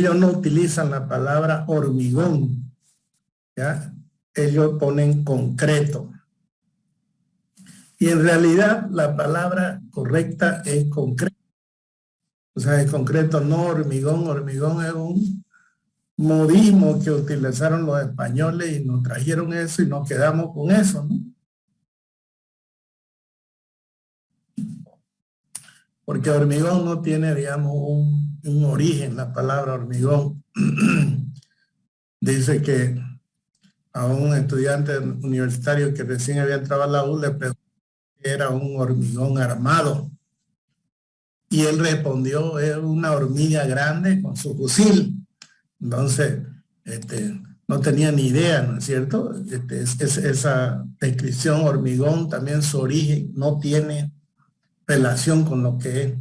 ellos no utilizan la palabra hormigón, ¿ya? Ellos ponen concreto. Y en realidad la palabra correcta es concreto. O sea, es concreto, no hormigón. Hormigón es un modismo que utilizaron los españoles y nos trajeron eso y nos quedamos con eso, ¿no? Porque hormigón no tiene, digamos, un origen, la palabra hormigón. Dice que a un estudiante universitario que recién había entrado a la U le preguntó si era un hormigón armado. Y él respondió, es una hormiga grande con su fusil. Entonces, no tenía ni idea, ¿no es cierto? Esa descripción hormigón, también su origen, no tiene relación con lo que es.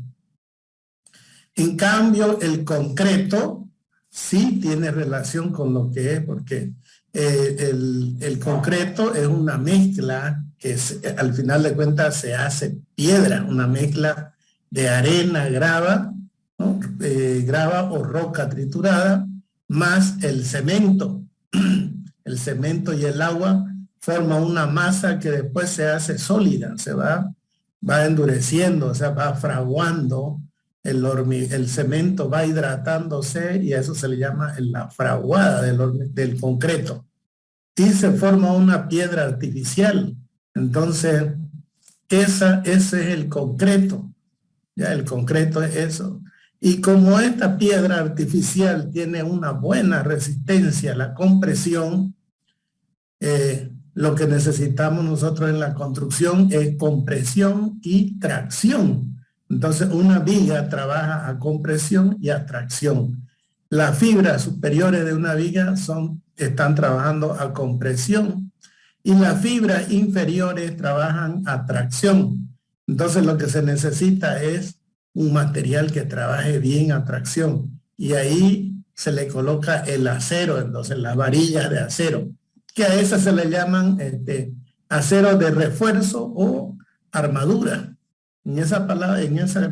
En cambio, el concreto sí tiene relación con lo que es, porque el concreto es una mezcla que al final de cuentas se hace piedra, una mezcla de arena, grava, ¿no? Grava o roca triturada, más el cemento. El cemento y el agua forman una masa que después se hace sólida, se va endureciendo, o sea, va fraguando, el cemento va hidratándose y a eso se le llama la fraguada del concreto. Y se forma una piedra artificial. Entonces, ese es el concreto. Ya, el concreto es eso. Y como esta piedra artificial tiene una buena resistencia a la compresión, lo que necesitamos nosotros en la construcción es compresión y tracción. Entonces, una viga trabaja a compresión y a tracción. Las fibras superiores de una viga están trabajando a compresión y las fibras inferiores trabajan a tracción. Entonces, lo que se necesita es un material que trabaje bien a tracción. Y ahí se le coloca el acero, entonces las varillas de acero, que a esas se le llaman acero de refuerzo o armadura. En esa palabra, en esa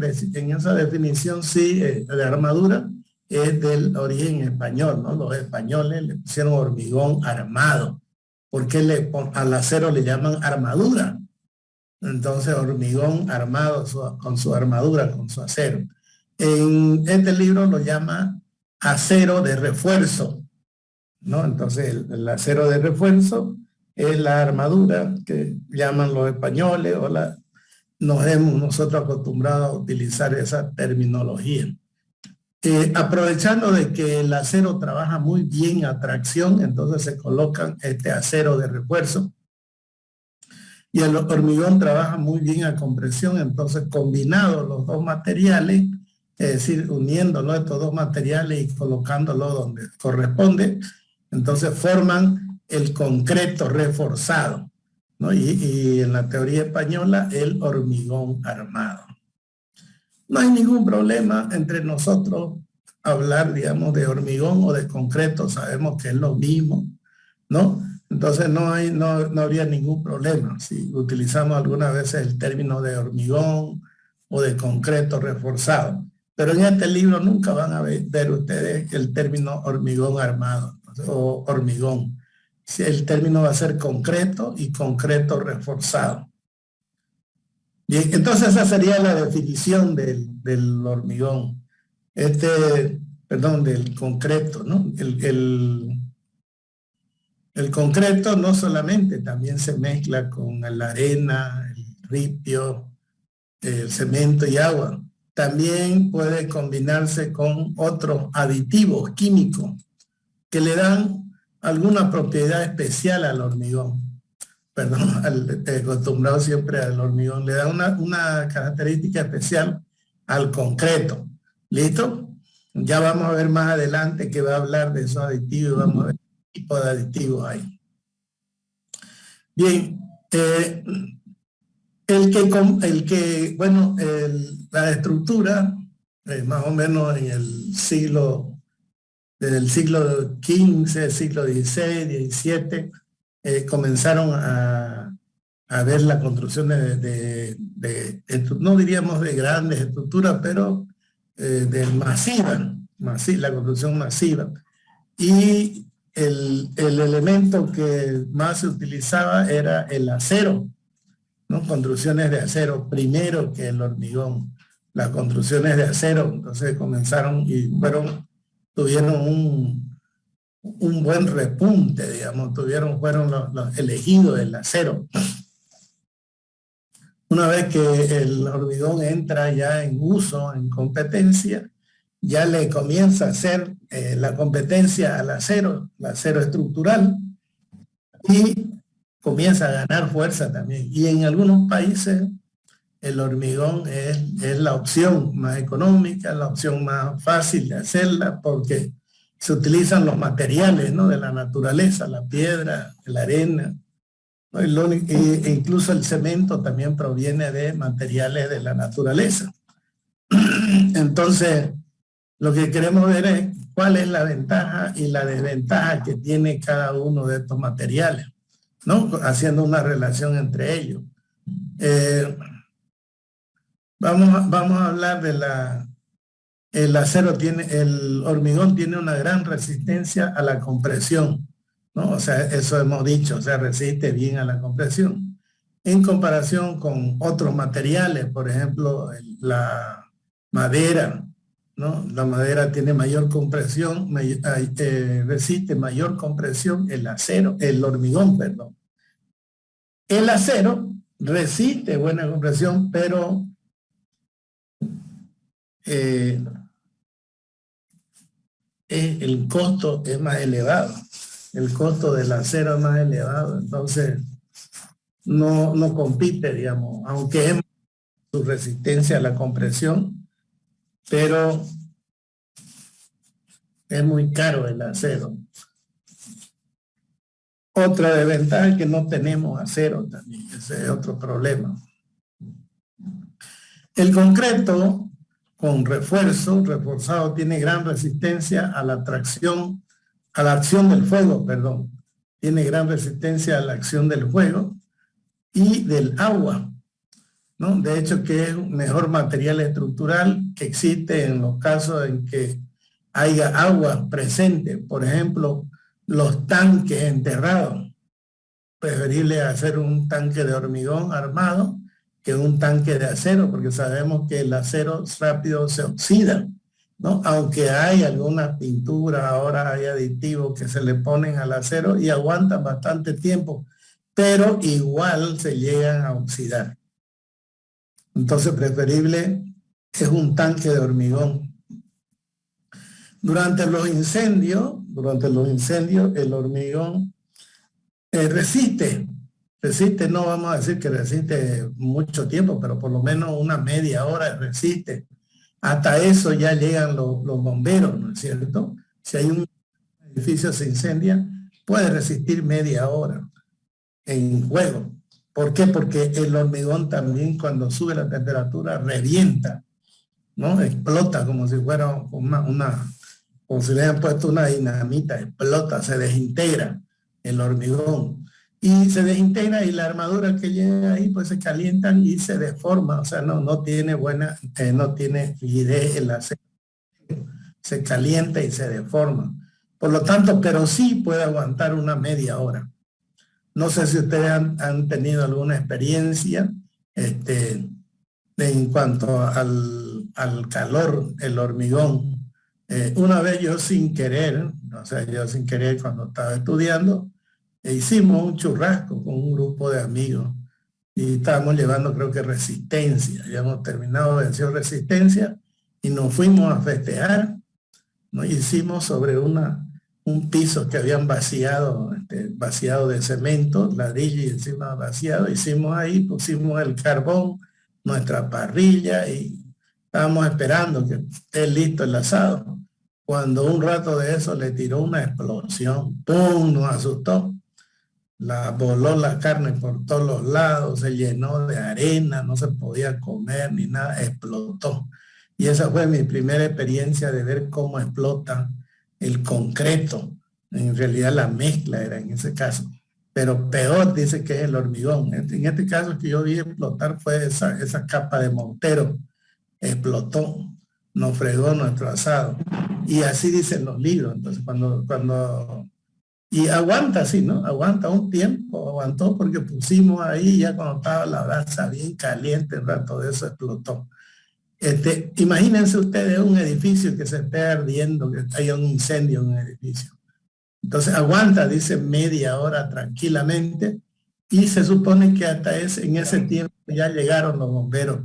definición, sí, de armadura, es del origen español, ¿no? Los españoles le pusieron hormigón armado, porque al acero le llaman armadura. Entonces, hormigón armado con su armadura, con su acero. En este libro lo llama acero de refuerzo, ¿no? Entonces, el acero de refuerzo es la armadura que llaman los españoles, o nos hemos nosotros acostumbrado a utilizar esa terminología. Aprovechando de que el acero trabaja muy bien a tracción, entonces se colocan este acero de refuerzo. Y el hormigón trabaja muy bien a compresión, entonces combinados los dos materiales, es decir, uniendo estos dos materiales y colocándolos donde corresponde, entonces forman el concreto reforzado, ¿no? Y en la teoría española, el hormigón armado. No hay ningún problema entre nosotros hablar, digamos, de hormigón o de concreto, sabemos que es lo mismo, ¿no? Entonces no habría ningún problema si utilizamos algunas veces el término de hormigón o de concreto reforzado. Pero en este libro nunca van a ver ustedes el término hormigón armado o hormigón. El término va a ser concreto y concreto reforzado. Bien, entonces esa sería la definición del hormigón. Del concreto, ¿no? El concreto no solamente también se mezcla con la arena, el ripio, el cemento y agua. También puede combinarse con otros aditivos químicos que le dan alguna propiedad especial al hormigón. Perdón, acostumbrado siempre al hormigón. Le da una característica especial al concreto. ¿Listo? Ya vamos a ver más adelante que va a hablar de esos aditivos y vamos a ver qué tipo de aditivos hay. Bien, la estructura, más o menos en desde el siglo XV, siglo XVI, XVII, comenzaron a ver la construcción no diríamos de grandes estructuras, pero de masivas. la construcción masiva. Y el elemento que más se utilizaba era el acero, ¿no? Construcciones de acero primero que el hormigón. Las construcciones de acero, entonces comenzaron y tuvieron un buen repunte, digamos, fueron los elegidos el acero. Una vez que el hormigón entra ya en uso, en competencia, ya le comienza a hacer la competencia al acero, el acero estructural, y comienza a ganar fuerza también. Y en algunos países el hormigón es la opción más económica, la opción más fácil de hacerla, porque se utilizan los materiales, ¿no?, de la naturaleza, la piedra, la arena, ¿no? E incluso el cemento también proviene de materiales de la naturaleza. Entonces, lo que queremos ver es cuál es la ventaja y la desventaja que tiene cada uno de estos materiales, ¿no?, haciendo una relación entre ellos. Vamos a hablar de el hormigón tiene una gran resistencia a la compresión, ¿no? O sea, eso hemos dicho, o sea, resiste bien a la compresión. En comparación con otros materiales, por ejemplo, la madera, ¿no? La madera tiene mayor compresión, resiste mayor compresión el hormigón, perdón. El acero resiste buena compresión, pero el costo es más elevado. El costo del acero es más elevado, entonces no compite, digamos, aunque es su resistencia a la compresión, pero es muy caro el acero. Otra desventaja es que no tenemos acero también, ese es otro problema. El concreto con reforzado, tiene gran resistencia a la acción del fuego, perdón. Tiene gran resistencia a la acción del fuego y del agua, ¿no? De hecho, que es un mejor material estructural que existe en los casos en que haya agua presente. Por ejemplo, los tanques enterrados. Preferible hacer un tanque de hormigón armado que un tanque de acero, porque sabemos que el acero rápido se oxida, ¿no? Aunque hay algunas pinturas, ahora hay aditivos que se le ponen al acero y aguantan bastante tiempo, pero igual se llegan a oxidar. Entonces, preferible es un tanque de hormigón. Durante los incendios, el hormigón resiste, no vamos a decir que resiste mucho tiempo, pero por lo menos una media hora resiste. Hasta eso ya llegan los bomberos, ¿no es cierto? Si hay un edificio se incendia, puede resistir media hora en fuego. ¿Por qué? Porque el hormigón también cuando sube la temperatura revienta, ¿no? Explota como si fuera como si le hayan puesto una dinamita, explota, se desintegra el hormigón. Y se desintegra y la armadura que llega ahí pues se calientan y se deforma, o sea, no tiene no tiene rigidez el acero, se calienta y se deforma. Por lo tanto, pero sí puede aguantar una media hora. No sé si ustedes han tenido alguna experiencia en cuanto al calor, el hormigón. Una vez yo sin querer cuando estaba estudiando, hicimos un churrasco con un grupo de amigos y estábamos llevando, creo que resistencia. Habíamos terminado venció resistencia y nos fuimos a festejar. Nos hicimos sobre un piso que habían vaciado de cemento, ladrillo y encima vaciado. Hicimos ahí, pusimos el carbón, nuestra parrilla y estábamos esperando que esté listo el asado. Cuando un rato de eso le tiró una explosión, ¡pum!, nos asustó. Voló la carne por todos los lados, se llenó de arena, no se podía comer ni nada, explotó. Y esa fue mi primera experiencia de ver cómo explota el concreto. En realidad la mezcla era en ese caso. Pero peor dice que es el hormigón. En este caso que yo vi explotar fue esa capa de mortero. Explotó. nos fregó nuestro asado. Y así dicen los libros. Entonces, y aguanta así, ¿no? Aguanta un tiempo, aguantó porque pusimos ahí, ya cuando estaba la brasa bien caliente, el rato de eso explotó. Imagínense ustedes un edificio que se esté ardiendo, que haya un incendio en un edificio. Entonces aguanta, dice, media hora tranquilamente, y se supone que hasta en ese tiempo ya llegaron los bomberos.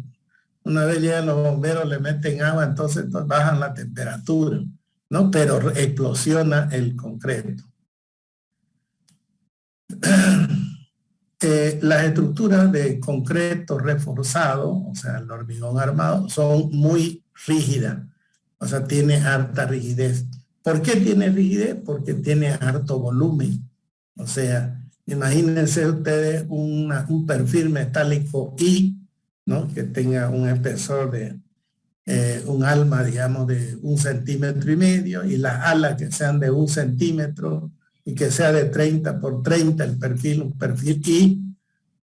Una vez llegan los bomberos, le meten agua, entonces bajan la temperatura, ¿no? Pero explosiona el concreto. Las estructuras de concreto reforzado, o sea, el hormigón armado, son muy rígidas, o sea, tiene harta rigidez. ¿Por qué tiene rigidez? Porque tiene harto volumen. O sea, imagínense ustedes un perfil metálico I, ¿no? Que tenga un espesor de un alma, digamos, de 1,5 centímetros, y las alas que sean de 1 centímetro, y que sea de 30 por 30 el perfil, un perfil I.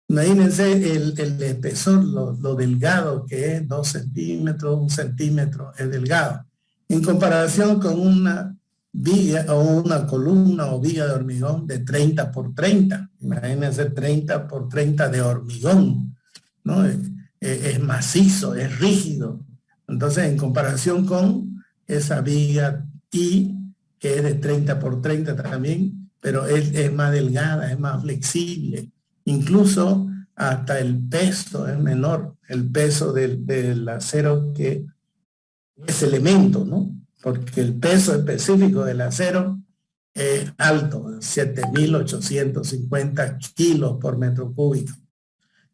Imagínense el espesor, lo delgado que es 2 centímetros, 1 centímetro, es delgado. En comparación con una viga o una columna o viga de hormigón de 30 por 30. Imagínense 30 por 30 de hormigón, ¿no? Es macizo, es rígido. Entonces, en comparación con esa viga I, que es de 30 por 30 también, pero es más delgada, es más flexible. Incluso hasta el peso es menor, el peso del acero que es elemento, ¿no? Porque el peso específico del acero es alto, 7.850 kilos por metro cúbico.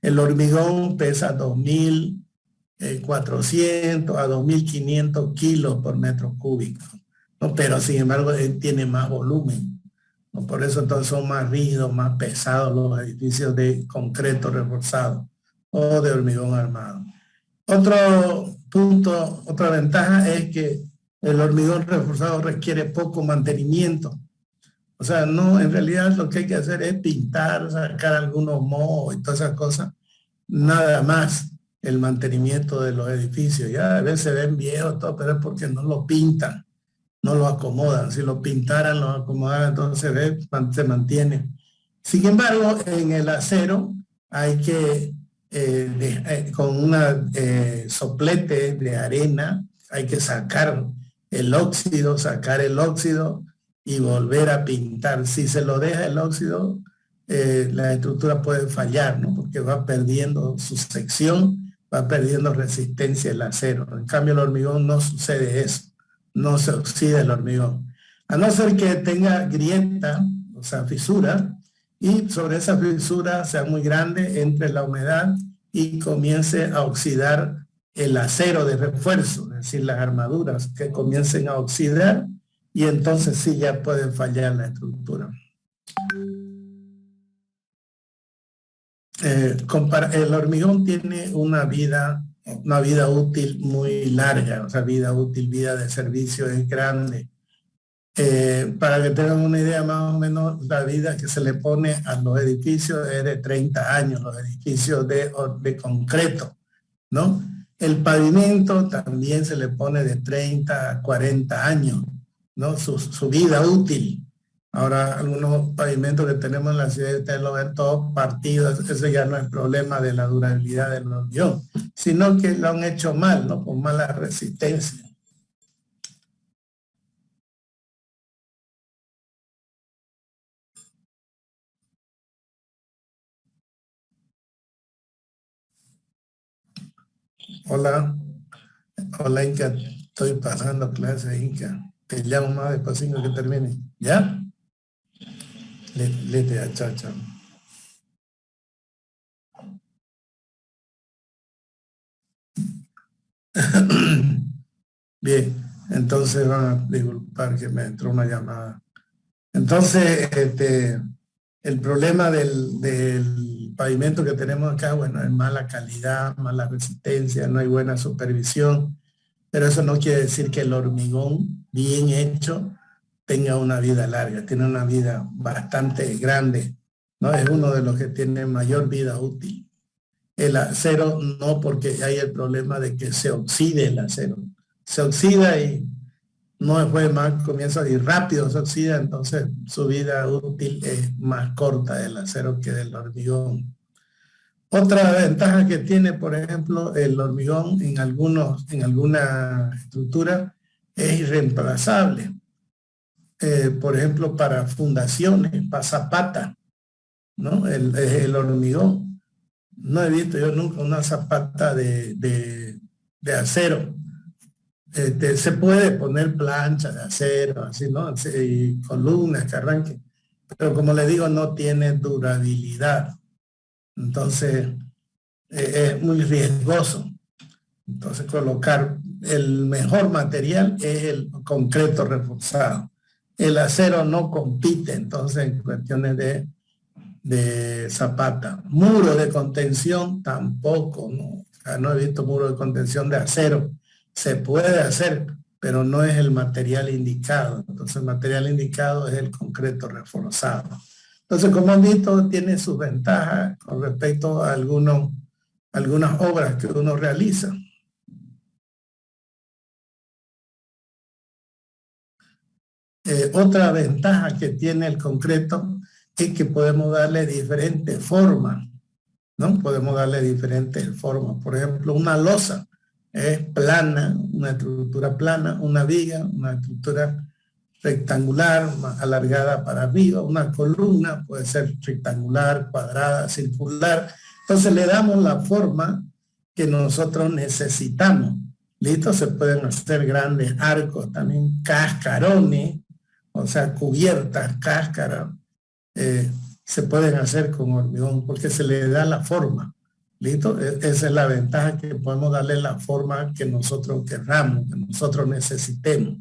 El hormigón pesa 2.400 a 2.500 kilos por metro cúbico, ¿no? Pero sin embargo tiene más volumen, ¿no? Por eso entonces son más rígidos, más pesados los edificios de concreto reforzado o de hormigón armado. Otro punto, otra ventaja es que el hormigón reforzado requiere poco mantenimiento. O sea, no, en realidad lo que hay que hacer es pintar, sacar algunos mohos y todas esas cosas. Nada más el mantenimiento de los edificios. Ya a veces se ven viejos, todo, pero es porque no lo pintan, no lo acomodan. Si lo pintaran, lo acomodaran, entonces se mantiene. Sin embargo, en el acero hay que, con una soplete de arena, hay que sacar el óxido y volver a pintar. Si se lo deja el óxido, la estructura puede fallar, ¿no? Porque va perdiendo su sección, va perdiendo resistencia el acero. En cambio, el hormigón no sucede eso, no se oxida el hormigón. A no ser que tenga grieta, o sea, fisura, y sobre esa fisura sea muy grande, entre la humedad y comience a oxidar el acero de refuerzo, es decir, las armaduras que comiencen a oxidar, y entonces sí ya puede fallar la estructura. El hormigón tiene una vida útil muy larga, o sea, vida útil, vida de servicio es grande. Para que tengan una idea más o menos, la vida que se le pone a los edificios es de 30 años, los edificios de concreto, ¿no? El pavimento también se le pone de 30 a 40 años, ¿no? Su vida útil. Ahora, algunos pavimentos que tenemos en la ciudad, ustedes lo ven todos partidos, eso ya no es problema de la durabilidad del hormigón, sino que lo han hecho mal, ¿no? Con mala resistencia. Hola, hola Inca, estoy pasando clases, Inca. Te llamo más despacito que termine. ¿Ya? Lete a chao, chao. Bien, entonces van a disculpar que me entró una llamada. Entonces, el problema del pavimento que tenemos acá, bueno, es mala calidad, mala resistencia, no hay buena supervisión, pero eso no quiere decir que el hormigón bien hecho tenga una vida larga, tiene una vida bastante grande, ¿no? Es uno de los que tiene mayor vida útil. El acero no, porque hay el problema de que se oxide el acero. se oxida y no después más comienza a ir rápido, se oxida, entonces su vida útil es más corta del acero que del hormigón. Otra ventaja que tiene, por ejemplo, el hormigón en alguna estructura es irreemplazable. Por ejemplo, para fundaciones, para zapata, ¿no? El hormigón. No he visto yo nunca una zapata de acero. Se puede poner planchas de acero, así, ¿no? Y columnas que arranquen. Pero como le digo, no tiene durabilidad. Entonces, es muy riesgoso. Entonces, colocar el mejor material es el concreto reforzado. El acero no compite, entonces, en cuestiones de zapata. Muro de contención tampoco, ¿no? No he visto muro de contención de acero. Se puede hacer, pero no es el material indicado. Entonces, el material indicado es el concreto reforzado. Entonces, como han visto, tiene sus ventajas con respecto a algunas obras que uno realiza. Otra ventaja que tiene el concreto es que podemos darle diferentes formas, ¿no? Podemos darle diferentes formas. Por ejemplo, una losa es plana, una estructura plana, una viga, una estructura rectangular, más alargada para arriba, una columna puede ser rectangular, cuadrada, circular. Entonces le damos la forma que nosotros necesitamos. ¿Listo? Se pueden hacer grandes arcos, también cascarones, o sea, cubiertas, cáscaras, se pueden hacer con hormigón porque se le da la forma. ¿Listo? Esa es la ventaja, que podemos darle la forma que nosotros querramos, que nosotros necesitemos.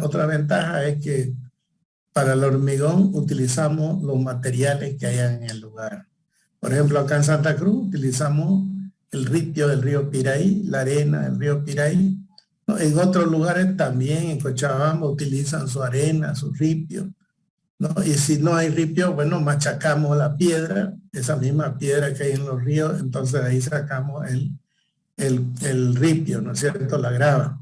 Otra ventaja es que para el hormigón utilizamos los materiales que hayan en el lugar. Por ejemplo, acá en Santa Cruz utilizamos el ripio del río Piraí, la arena del río Piraí. ¿No? En otros lugares también, en Cochabamba, utilizan su arena, su ripio, ¿no? Y si no hay ripio, bueno, machacamos la piedra, esa misma piedra que hay en los ríos, entonces ahí sacamos el ripio, ¿no es cierto?, la grava.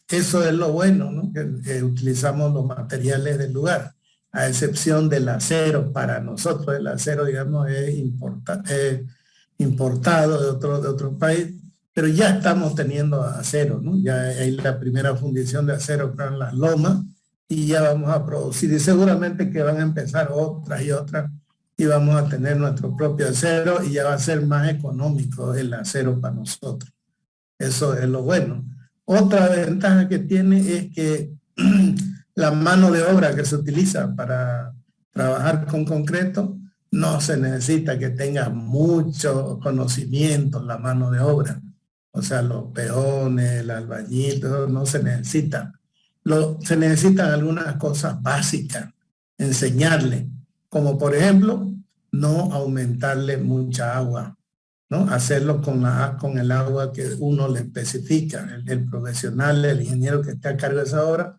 Eso es lo bueno, ¿no? Que utilizamos los materiales del lugar, a excepción del acero. Para nosotros el acero, digamos, es importado de otro país, pero ya estamos teniendo acero, ¿no? Ya hay la primera fundición de acero en las lomas y ya vamos a producir, y seguramente que van a empezar otras y otras, y vamos a tener nuestro propio acero y ya va a ser más económico el acero para nosotros. Eso es lo bueno. Otra ventaja que tiene es que la mano de obra que se utiliza para trabajar con concreto no se necesita que tenga mucho conocimiento la mano de obra. O sea, los peones, el albañil, todo no se necesita. Se necesitan algunas cosas básicas, enseñarle, como por ejemplo, no aumentarle mucha agua, ¿no? Hacerlo con el agua que uno le especifica. El profesional, el ingeniero que esté a cargo de esa obra,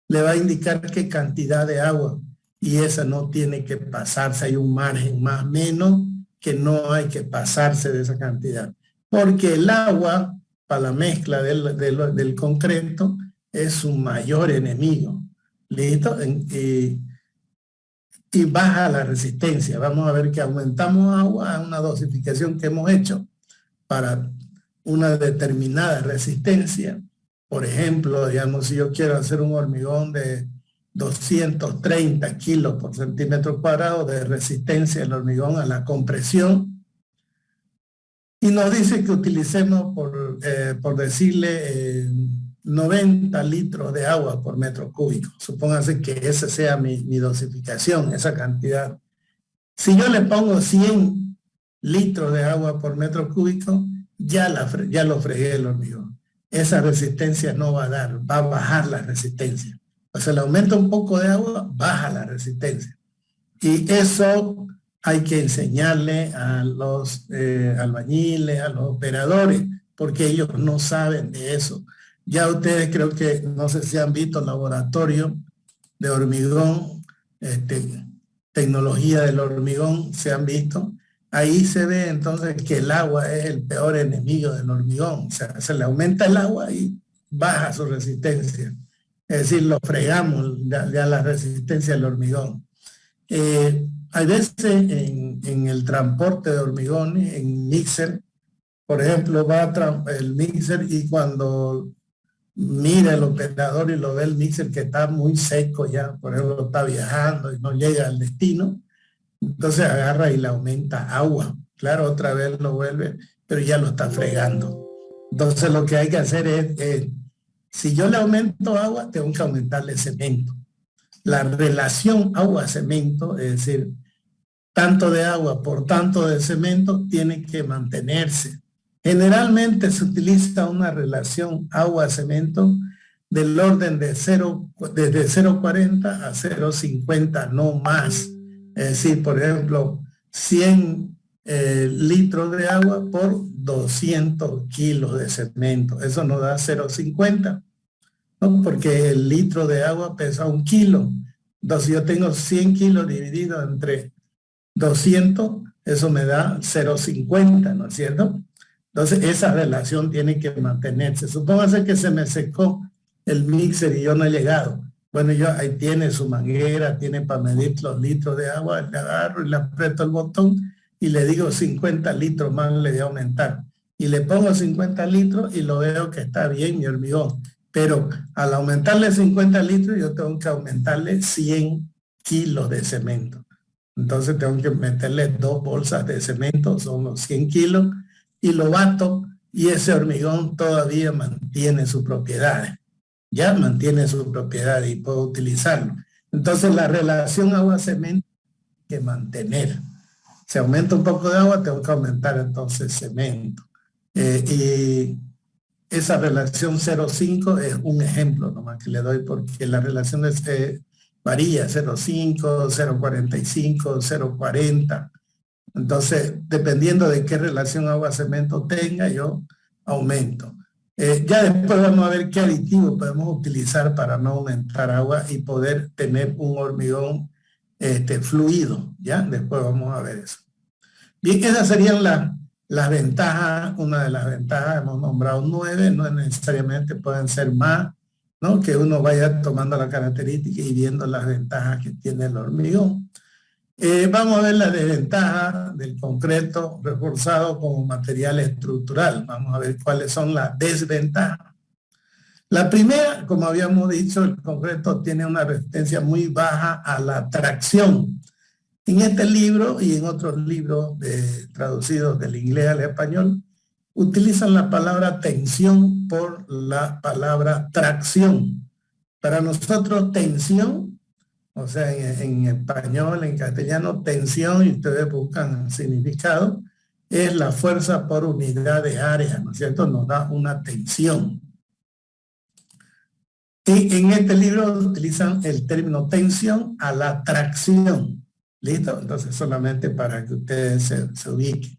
le va a indicar qué cantidad de agua, y esa no tiene que pasarse. Hay un margen más o menos que no hay que pasarse de esa cantidad, porque el agua para la mezcla del concreto es su mayor enemigo. ¿Listo? Y baja la resistencia. Vamos a ver que aumentamos agua a una dosificación que hemos hecho para una determinada resistencia. Por ejemplo, digamos, si yo quiero hacer un hormigón de 230 kilos por centímetro cuadrado de resistencia del hormigón a la compresión, y nos dice que utilicemos, por decirle, 90 litros de agua por metro cúbico. Supóngase que esa sea mi dosificación, esa cantidad. Si yo le pongo 100 litros de agua por metro cúbico, ya lo fregué el hormigón. Esa resistencia no va a dar, va a bajar la resistencia. O sea, le aumenta un poco de agua, baja la resistencia. Y eso hay que enseñarle a los albañiles, a los operadores, porque ellos no saben de eso. Ya ustedes creo que, no sé si han visto laboratorio de hormigón, tecnología del hormigón, se han visto, ahí se ve entonces que el agua es el peor enemigo del hormigón. O sea, se le aumenta el agua y baja su resistencia. Es decir, lo fregamos ya la resistencia del hormigón. Hay veces en el transporte de hormigón, en mixer, por ejemplo, va el mixer y cuando mira el operador y lo ve el mixer que está muy seco ya, por ejemplo, está viajando y no llega al destino, entonces agarra y le aumenta agua. Claro, otra vez lo vuelve, pero ya lo está fregando. Entonces lo que hay que hacer es si yo le aumento agua, tengo que aumentarle cemento. La relación agua-cemento, es decir, tanto de agua por tanto de cemento, tiene que mantenerse. Generalmente se utiliza una relación agua-cemento del orden de desde 0,40 a 0,50, no más. Es decir, por ejemplo, 100 litros de agua por 200 kilos de cemento. Eso nos da 0,50, ¿no? Porque el litro de agua pesa 1 kilo. Entonces yo tengo 100 kilos dividido entre 200, eso me da 0,50, ¿no es cierto? Entonces esa relación tiene que mantenerse. Supóngase que se me secó el mixer y yo no he llegado. Bueno, yo ahí tiene su manguera, tiene para medir los litros de agua, le agarro y le aprieto el botón y le digo 50 litros más le voy a aumentar. Y le pongo 50 litros y lo veo que está bien mi hormigón. Pero al aumentarle 50 litros yo tengo que aumentarle 100 kilos de cemento. Entonces tengo que meterle 2 bolsas de cemento, son los 100 kilos, y lo bato y ese hormigón todavía mantiene su propiedad. Ya mantiene su propiedad y puedo utilizarlo. Entonces la relación agua-cemento hay que mantener. Si aumenta un poco de agua, tengo que aumentar entonces cemento. Y esa relación 0,5 es un ejemplo nomás que le doy porque la relación varía, 0,5, 0,45, 0,40. Entonces, dependiendo de qué relación agua-cemento tenga, yo aumento. Ya después vamos a ver qué aditivo podemos utilizar para no aumentar agua y poder tener un hormigón fluido. ¿Ya? Después vamos a ver eso. Bien, esas serían las ventajas. Una de las ventajas, hemos nombrado 9, no necesariamente pueden ser más, ¿no? Que uno vaya tomando la característica y viendo las ventajas que tiene el hormigón. Vamos a ver la desventaja del concreto reforzado como material estructural. Vamos a ver cuáles son las desventajas. La primera, como habíamos dicho, el concreto tiene una resistencia muy baja a la tracción. En este libro y en otros libros traducidos del inglés al español, utilizan la palabra tensión por la palabra tracción. Para nosotros, tensión, o sea, en español, en castellano, tensión, y ustedes buscan significado, es la fuerza por unidad de área, ¿no es cierto? Nos da una tensión. Y en este libro utilizan el término tensión a la tracción. ¿Listo? Entonces, solamente para que ustedes se ubiquen.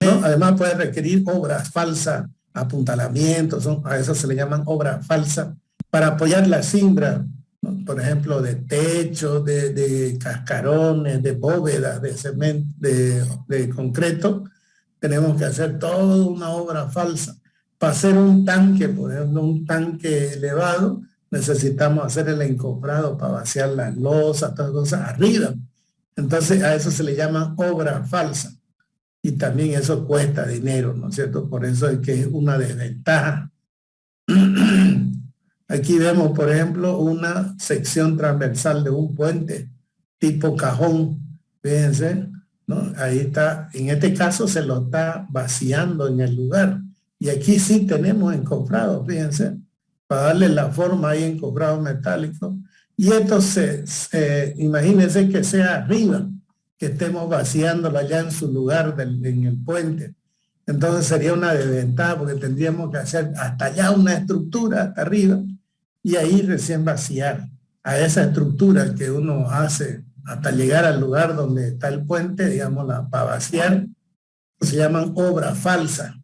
¿No? Además puede requerir obras falsas, apuntalamientos, a eso se le llaman obras falsas, para apoyar la cimbra, ¿no? Por ejemplo, de techos, de cascarones, de bóvedas, de cemento, de concreto, tenemos que hacer toda una obra falsa. Para hacer un tanque, por ejemplo, un tanque elevado, necesitamos hacer el encofrado para vaciar las losas, todas cosas arriba. Entonces a eso se le llama obra falsa. Y también eso cuesta dinero, ¿no es cierto? Por eso es que es una desventaja. Aquí vemos, por ejemplo, una sección transversal de un puente tipo cajón. Fíjense, ¿no? Ahí está, en este caso se lo está vaciando en el lugar. Y aquí sí tenemos encofrado, fíjense. para darle la forma ahí encobrado metálico. Y esto imagínense que sea arriba, que estemos vaciándola ya en su lugar en el puente. Entonces sería una desventaja porque tendríamos que hacer hasta allá una estructura, hasta arriba, y ahí recién vaciar a esa estructura que uno hace hasta llegar al lugar donde está el puente, digamos, para vaciar, se llaman obra falsa.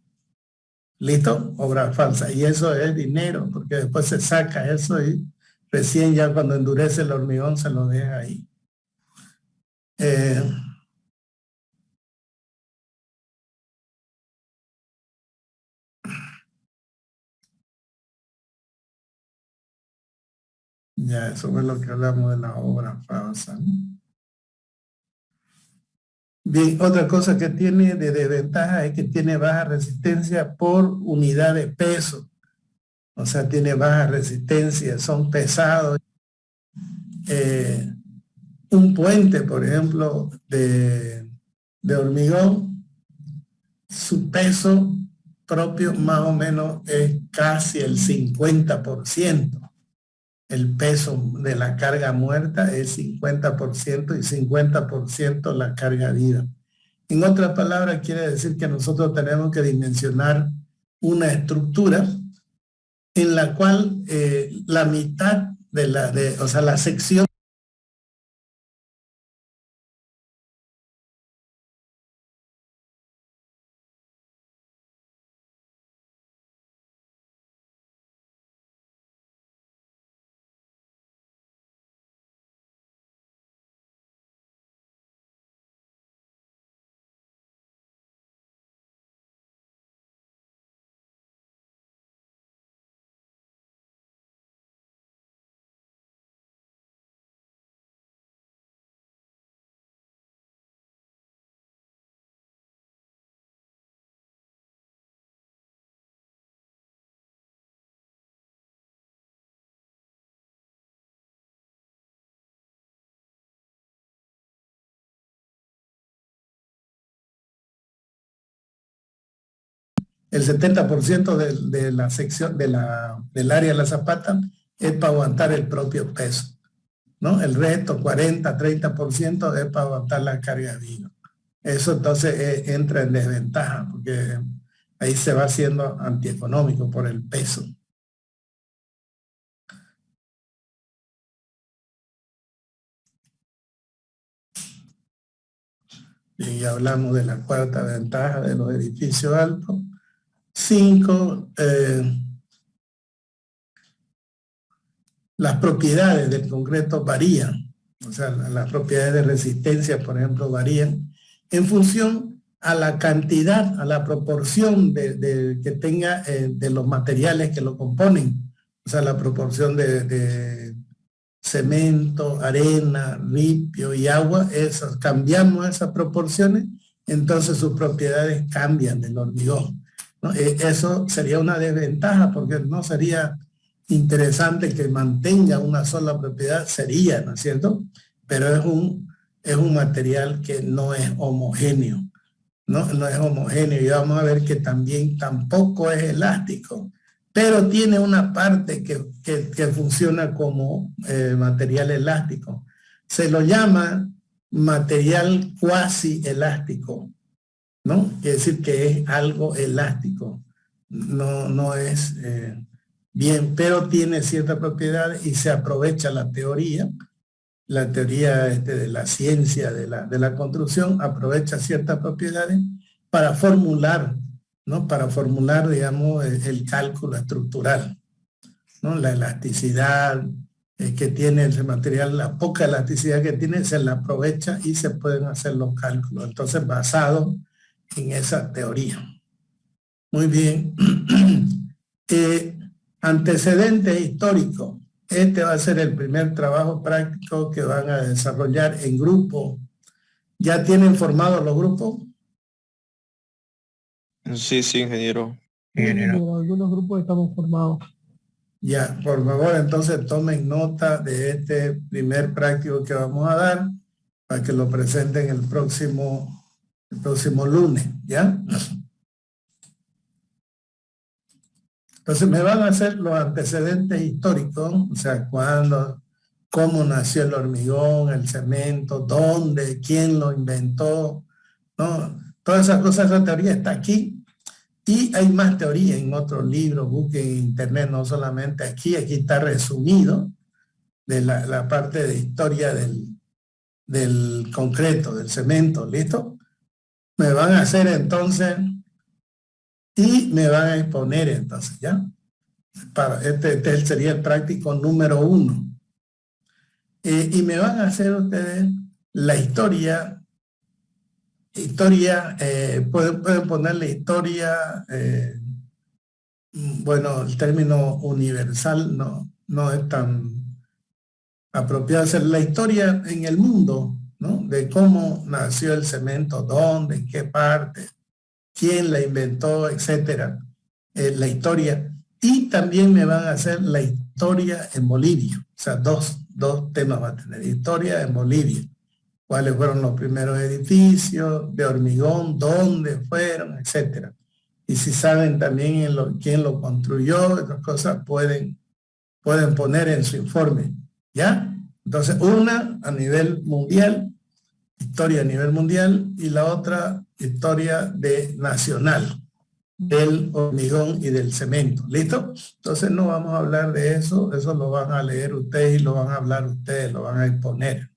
¿Listo? Obra falsa. Y eso es dinero, porque después se saca eso y recién ya cuando endurece el hormigón se lo deja ahí. Ya, eso es lo que hablamos de la obra falsa, ¿no? Bien, otra cosa que tiene de desventaja es que tiene baja resistencia por unidad de peso. O sea, tiene baja resistencia, son pesados. Un puente, por ejemplo, de hormigón, su peso propio más o menos es casi el 50%. El peso de la carga muerta es 50% y 50% la carga viva. En otras palabras, quiere decir que nosotros tenemos que dimensionar una estructura en la cual la mitad o sea, la sección el 70% de la sección del área de la zapata es para aguantar el propio peso, ¿no? El resto, 40, 30% es para aguantar la carga viva. Eso entonces entra en desventaja porque ahí se va haciendo antieconómico por el peso. Y ya hablamos de la cuarta ventaja de los edificios altos. 5, las propiedades del concreto varían. O sea, las propiedades de resistencia, por ejemplo, varían en función a la cantidad, a la proporción que tenga de los materiales que lo componen. O sea, la proporción de cemento, arena, ripio y agua, cambiamos esas proporciones, entonces sus propiedades cambian del hormigón, ¿no? Eso sería una desventaja porque no sería interesante que mantenga una sola propiedad, sería, ¿no es cierto? Pero es un material que no es homogéneo, ¿no? No es homogéneo y vamos a ver que también tampoco es elástico, pero tiene una parte que funciona como material elástico. Se lo llama material cuasi elástico, ¿no? Quiere decir que es algo elástico, no es bien, pero tiene cierta propiedad y se aprovecha la teoría de la ciencia de la construcción, aprovecha ciertas propiedades para formular, ¿no? Para formular, digamos, el cálculo estructural, ¿no? La elasticidad que tiene ese material, la poca elasticidad que tiene, se la aprovecha y se pueden hacer los cálculos. Entonces, basado en esa teoría. Muy bien. Antecedentes históricos. Este va a ser el primer trabajo práctico que van a desarrollar en grupo. ¿Ya tienen formados los grupos? Sí, ingeniero. Algunos grupos estamos formados. Ya, por favor, entonces tomen nota de este primer práctico que vamos a dar para que lo presenten el próximo lunes, ¿ya? Entonces me van a hacer los antecedentes históricos, o sea, cuándo, cómo nació el hormigón, el cemento, dónde, quién lo inventó, ¿no? Todas esas cosas, esa teoría está aquí. Y hay más teoría en otros libros, busquen en internet, no solamente aquí está resumido de la parte de historia del concreto, del cemento, ¿listo? Me van a hacer entonces, y me van a exponer entonces, ¿ya? Este sería el práctico número 1. Y me van a hacer ustedes la historia, pueden ponerle historia, bueno, el término universal no es tan apropiado, hacer la historia en el mundo, ¿no? De cómo nació el cemento, dónde, en qué parte, quién la inventó, etcétera, la historia. Y también me van a hacer la historia en Bolivia, o sea, dos temas va a tener, historia en Bolivia. Cuáles fueron los primeros edificios de hormigón, dónde fueron, etcétera. Y si saben también quién lo construyó, esas cosas pueden poner en su informe, ¿ya? Entonces, una a nivel mundial, historia a nivel mundial, y la otra, historia nacional, del hormigón y del cemento, ¿listo? Entonces no vamos a hablar de eso lo van a leer ustedes y lo van a hablar ustedes, lo van a exponer.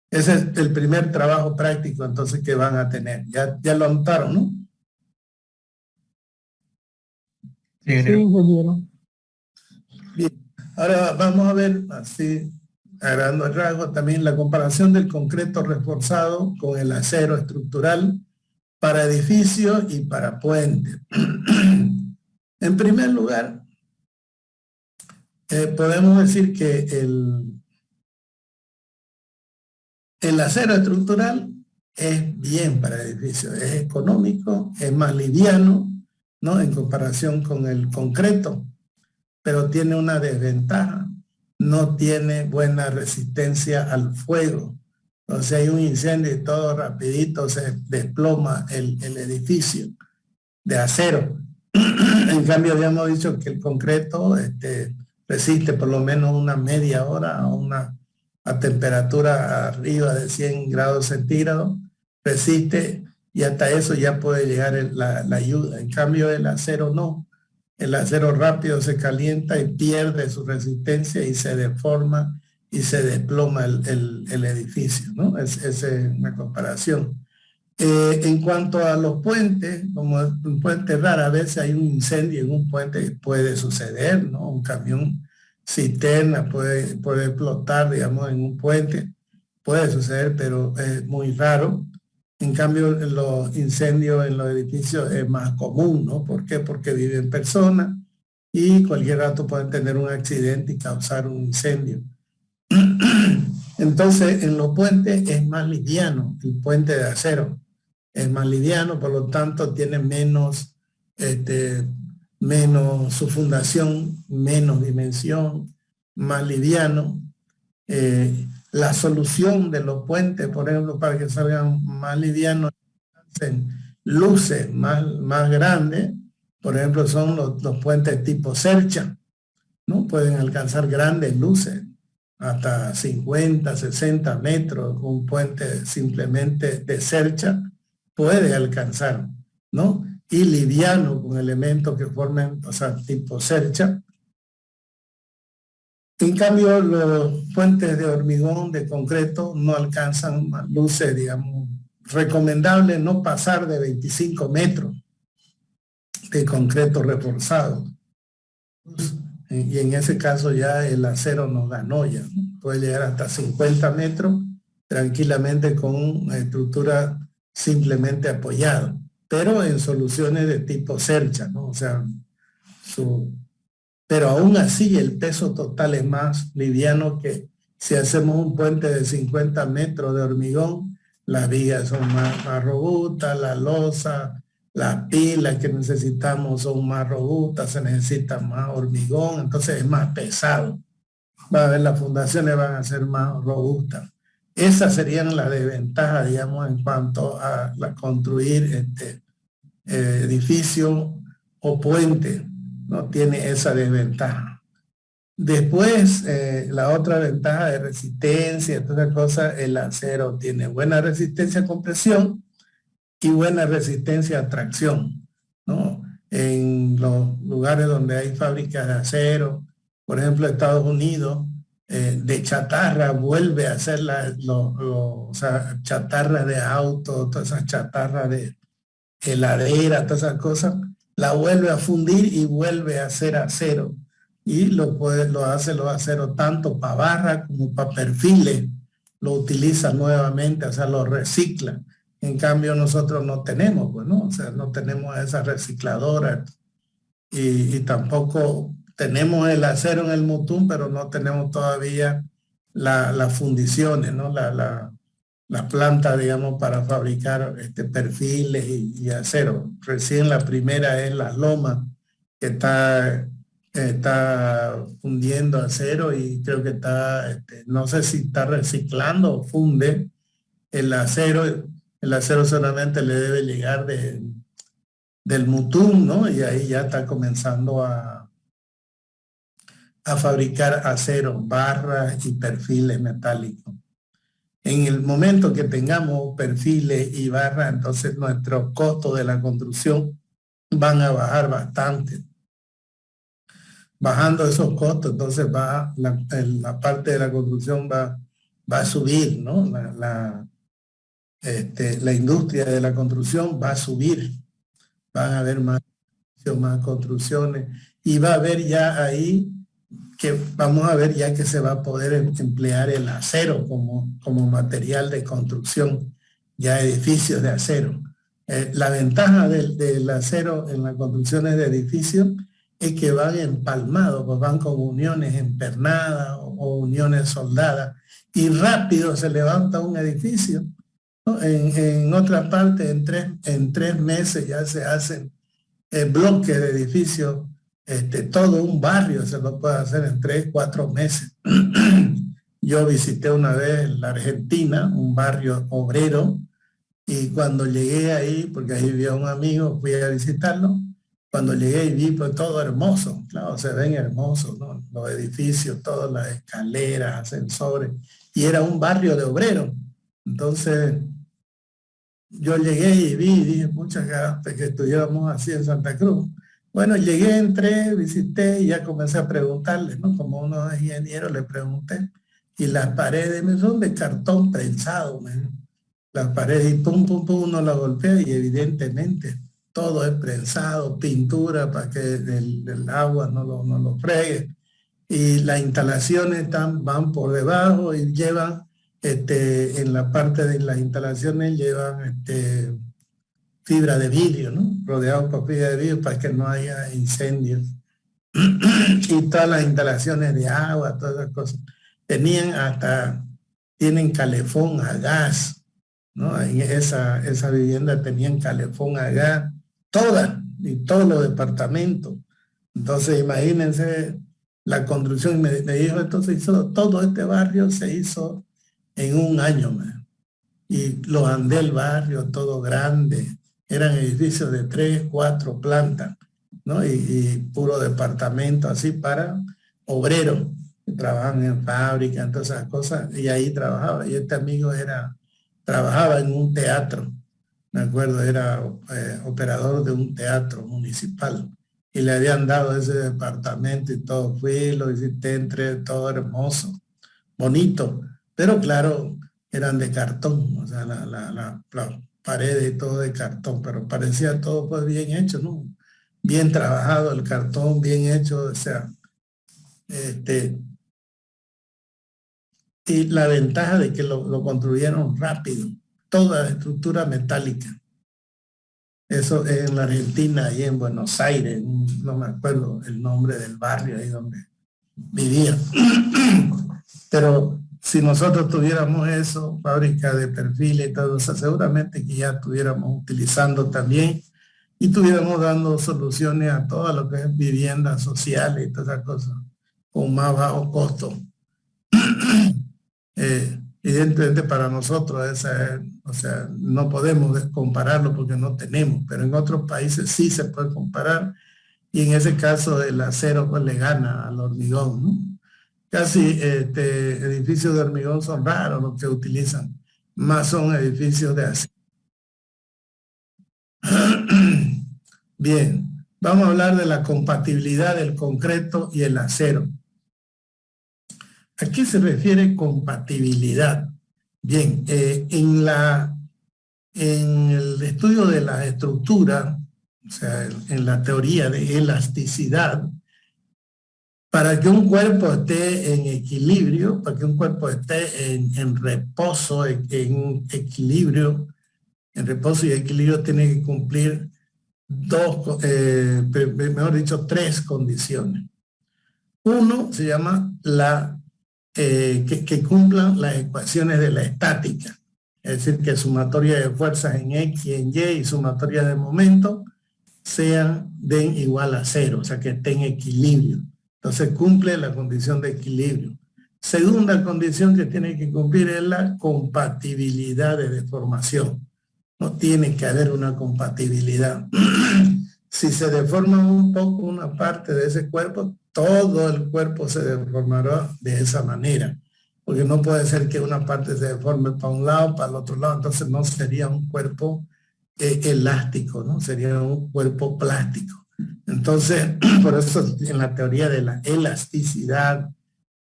Ese es el primer trabajo práctico entonces que van a tener. Ya lo anotaron, ¿no? Sí, ingeniero. Bien, ahora vamos a ver, así, agarrando el rasgo, también la comparación del concreto reforzado con el acero estructural para edificios y para puentes. En primer lugar, podemos decir que el acero estructural es bien para edificios, es económico, es más liviano, ¿no? En comparación con el concreto, pero tiene una desventaja, no tiene buena resistencia al fuego. Entonces hay un incendio y todo rapidito se desploma el edificio de acero. En cambio habíamos dicho que el concreto resiste por lo menos una media hora a temperatura arriba de 100 grados centígrados, resiste y hasta eso ya puede llegar la ayuda. En cambio el acero no. El acero rápido se calienta y pierde su resistencia y se deforma y se desploma el edificio, ¿no? Es una comparación. En cuanto a los puentes, como un puente rara vez hay un incendio en un puente, puede suceder, ¿no? Un camión cisterna puede explotar, digamos, en un puente, puede suceder, pero es muy raro. En cambio, los incendios en los edificios es más común, ¿no? ¿Por qué? Porque viven personas y cualquier rato pueden tener un accidente y causar un incendio. Entonces, en los puentes es más liviano, el puente de acero es más liviano, por lo tanto tiene menos su fundación, menos dimensión, más liviano. La solución de los puentes, por ejemplo, para que salgan más livianos, hacen luces más grandes, por ejemplo, son los puentes tipo Cercha, ¿no? Pueden alcanzar grandes luces, hasta 50, 60 metros, un puente simplemente de Cercha puede alcanzar, ¿no? Y liviano con elementos que formen, o sea, tipo Cercha. En cambio, los puentes de hormigón, de concreto, no alcanzan luces, digamos, recomendable no pasar de 25 metros de concreto reforzado. Y en ese caso ya el acero nos ganó ya, ¿no? Puede llegar hasta 50 metros tranquilamente con una estructura simplemente apoyada, pero en soluciones de tipo Cercha, ¿no? O sea, pero aún así el peso total es más liviano que si hacemos un puente de 50 metros de hormigón, las vigas son más robustas, la losa, las pilas que necesitamos son más robustas, se necesita más hormigón, entonces es más pesado. Va a ver, las fundaciones van a ser más robustas. Esas serían las desventajas, digamos, en cuanto a construir edificio o puente. no tiene esa desventaja. Después, la otra ventaja de resistencia, toda cosa, el acero tiene buena resistencia a compresión y buena resistencia a tracción, ¿no? En los lugares donde hay fábricas de acero, por ejemplo, Estados Unidos, de chatarra vuelve a hacer o sea, chatarra de auto, todas esas chatarras de heladera, todas esas cosas, la vuelve a fundir y vuelve a hacer acero. Y lo hace los aceros tanto para barra como para perfiles, lo utiliza nuevamente, o sea, lo recicla. En cambio nosotros no tenemos, pues, ¿no? O sea, no tenemos esa recicladora y tampoco tenemos el acero en el Mutum, pero no tenemos todavía las fundiciones, ¿no? La planta, digamos, para fabricar perfiles y acero. Recién la primera es La Loma, que está fundiendo acero y creo que está, no sé si está reciclando o funde el acero. El acero solamente le debe llegar del Mutum, ¿no? Y ahí ya está comenzando a fabricar acero, barras y perfiles metálicos. En el momento que tengamos perfiles y barras, entonces nuestros costos de la construcción van a bajar bastante. Bajando esos costos, entonces la parte de la construcción va a subir, ¿no? La industria de la construcción va a subir. Van a haber más construcciones y va a haber ya ahí que vamos a ver ya que se va a poder emplear el acero como material de construcción, ya edificios de acero. La ventaja del acero en las construcciones de edificios es que van empalmados, pues van con uniones empernadas o uniones soldadas y rápido se levanta un edificio, ¿no? En otra parte, en tres meses ya se hacen bloques de edificios. Todo un barrio se lo puede hacer en 3, 4 meses. Yo visité una vez la Argentina, un barrio obrero, y cuando llegué ahí, porque ahí vivía un amigo, fui a visitarlo, cuando llegué y vi pues todo hermoso, claro, se ven hermosos, ¿no? Los edificios, todas las escaleras, ascensores, y era un barrio de obreros. Entonces, yo llegué y vi y dije, muchas gracias que estuviéramos así en Santa Cruz. Bueno, llegué, entré, visité y ya comencé a preguntarle, ¿no? Como uno es ingeniero, le pregunté. Y las paredes son de cartón prensado, ¿no? Las paredes y pum, pum, pum, uno la golpea y evidentemente todo es prensado, pintura para que el agua no lo fregue. Y las instalaciones van por debajo y llevan, en la parte de las instalaciones llevan fibra de vidrio, ¿no? Rodeado por fibra de vidrio para que no haya incendios. Y todas las instalaciones de agua, todas esas cosas. Tienen calefón a gas, ¿no? En esa vivienda tenían calefón a gas, todas, y todos los departamentos. Entonces, imagínense la construcción, me dijo, entonces todo este barrio se hizo en un año, man. Y lo andé el barrio, todo grande, eran edificios de 3, 4 plantas, ¿no? Y puro departamento así para obreros que trabajan en fábrica, en todas esas cosas, y ahí trabajaba. Y este amigo trabajaba en un teatro, me acuerdo, era operador de un teatro municipal, y le habían dado ese departamento y todo. Fui, lo visité, entré, todo hermoso, bonito, pero claro, eran de cartón, o sea, la pared y todo de cartón, pero parecía todo pues bien hecho, ¿no? Bien trabajado el cartón, bien hecho, o sea, y la ventaja de que lo construyeron rápido, toda la estructura metálica. Eso en la Argentina y en Buenos Aires, no me acuerdo el nombre del barrio ahí donde vivía. Pero si nosotros tuviéramos eso, fábrica de perfiles y todo eso, seguramente que ya estuviéramos utilizando también y estuviéramos dando soluciones a todo lo que es vivienda social y todas esas cosas, con más bajo costo. Evidentemente para nosotros o sea, no podemos compararlo porque no tenemos, pero en otros países sí se puede comparar y en ese caso el acero pues le gana al hormigón, ¿no? Casi edificios de hormigón son raros los que utilizan, más son edificios de acero. Bien, vamos a hablar de la compatibilidad del concreto y el acero. ¿A qué se refiere compatibilidad? Bien, en el estudio de la estructura, o sea, en la teoría de elasticidad, para que un cuerpo esté en equilibrio, para que un cuerpo esté en reposo, en equilibrio, en reposo y equilibrio tiene que cumplir tres condiciones. Uno se llama que cumplan las ecuaciones de la estática, es decir, que sumatoria de fuerzas en X y en Y y sumatoria de momento den igual a cero, o sea, que estén en equilibrio. Entonces cumple la condición de equilibrio. Segunda condición que tiene que cumplir es la compatibilidad de deformación. No tiene que haber una compatibilidad. Si se deforma un poco una parte de ese cuerpo, todo el cuerpo se deformará de esa manera. Porque no puede ser que una parte se deforme para un lado, para el otro lado. Entonces no sería un cuerpo elástico, ¿no? Sería un cuerpo plástico. Entonces, por eso en la teoría de la elasticidad,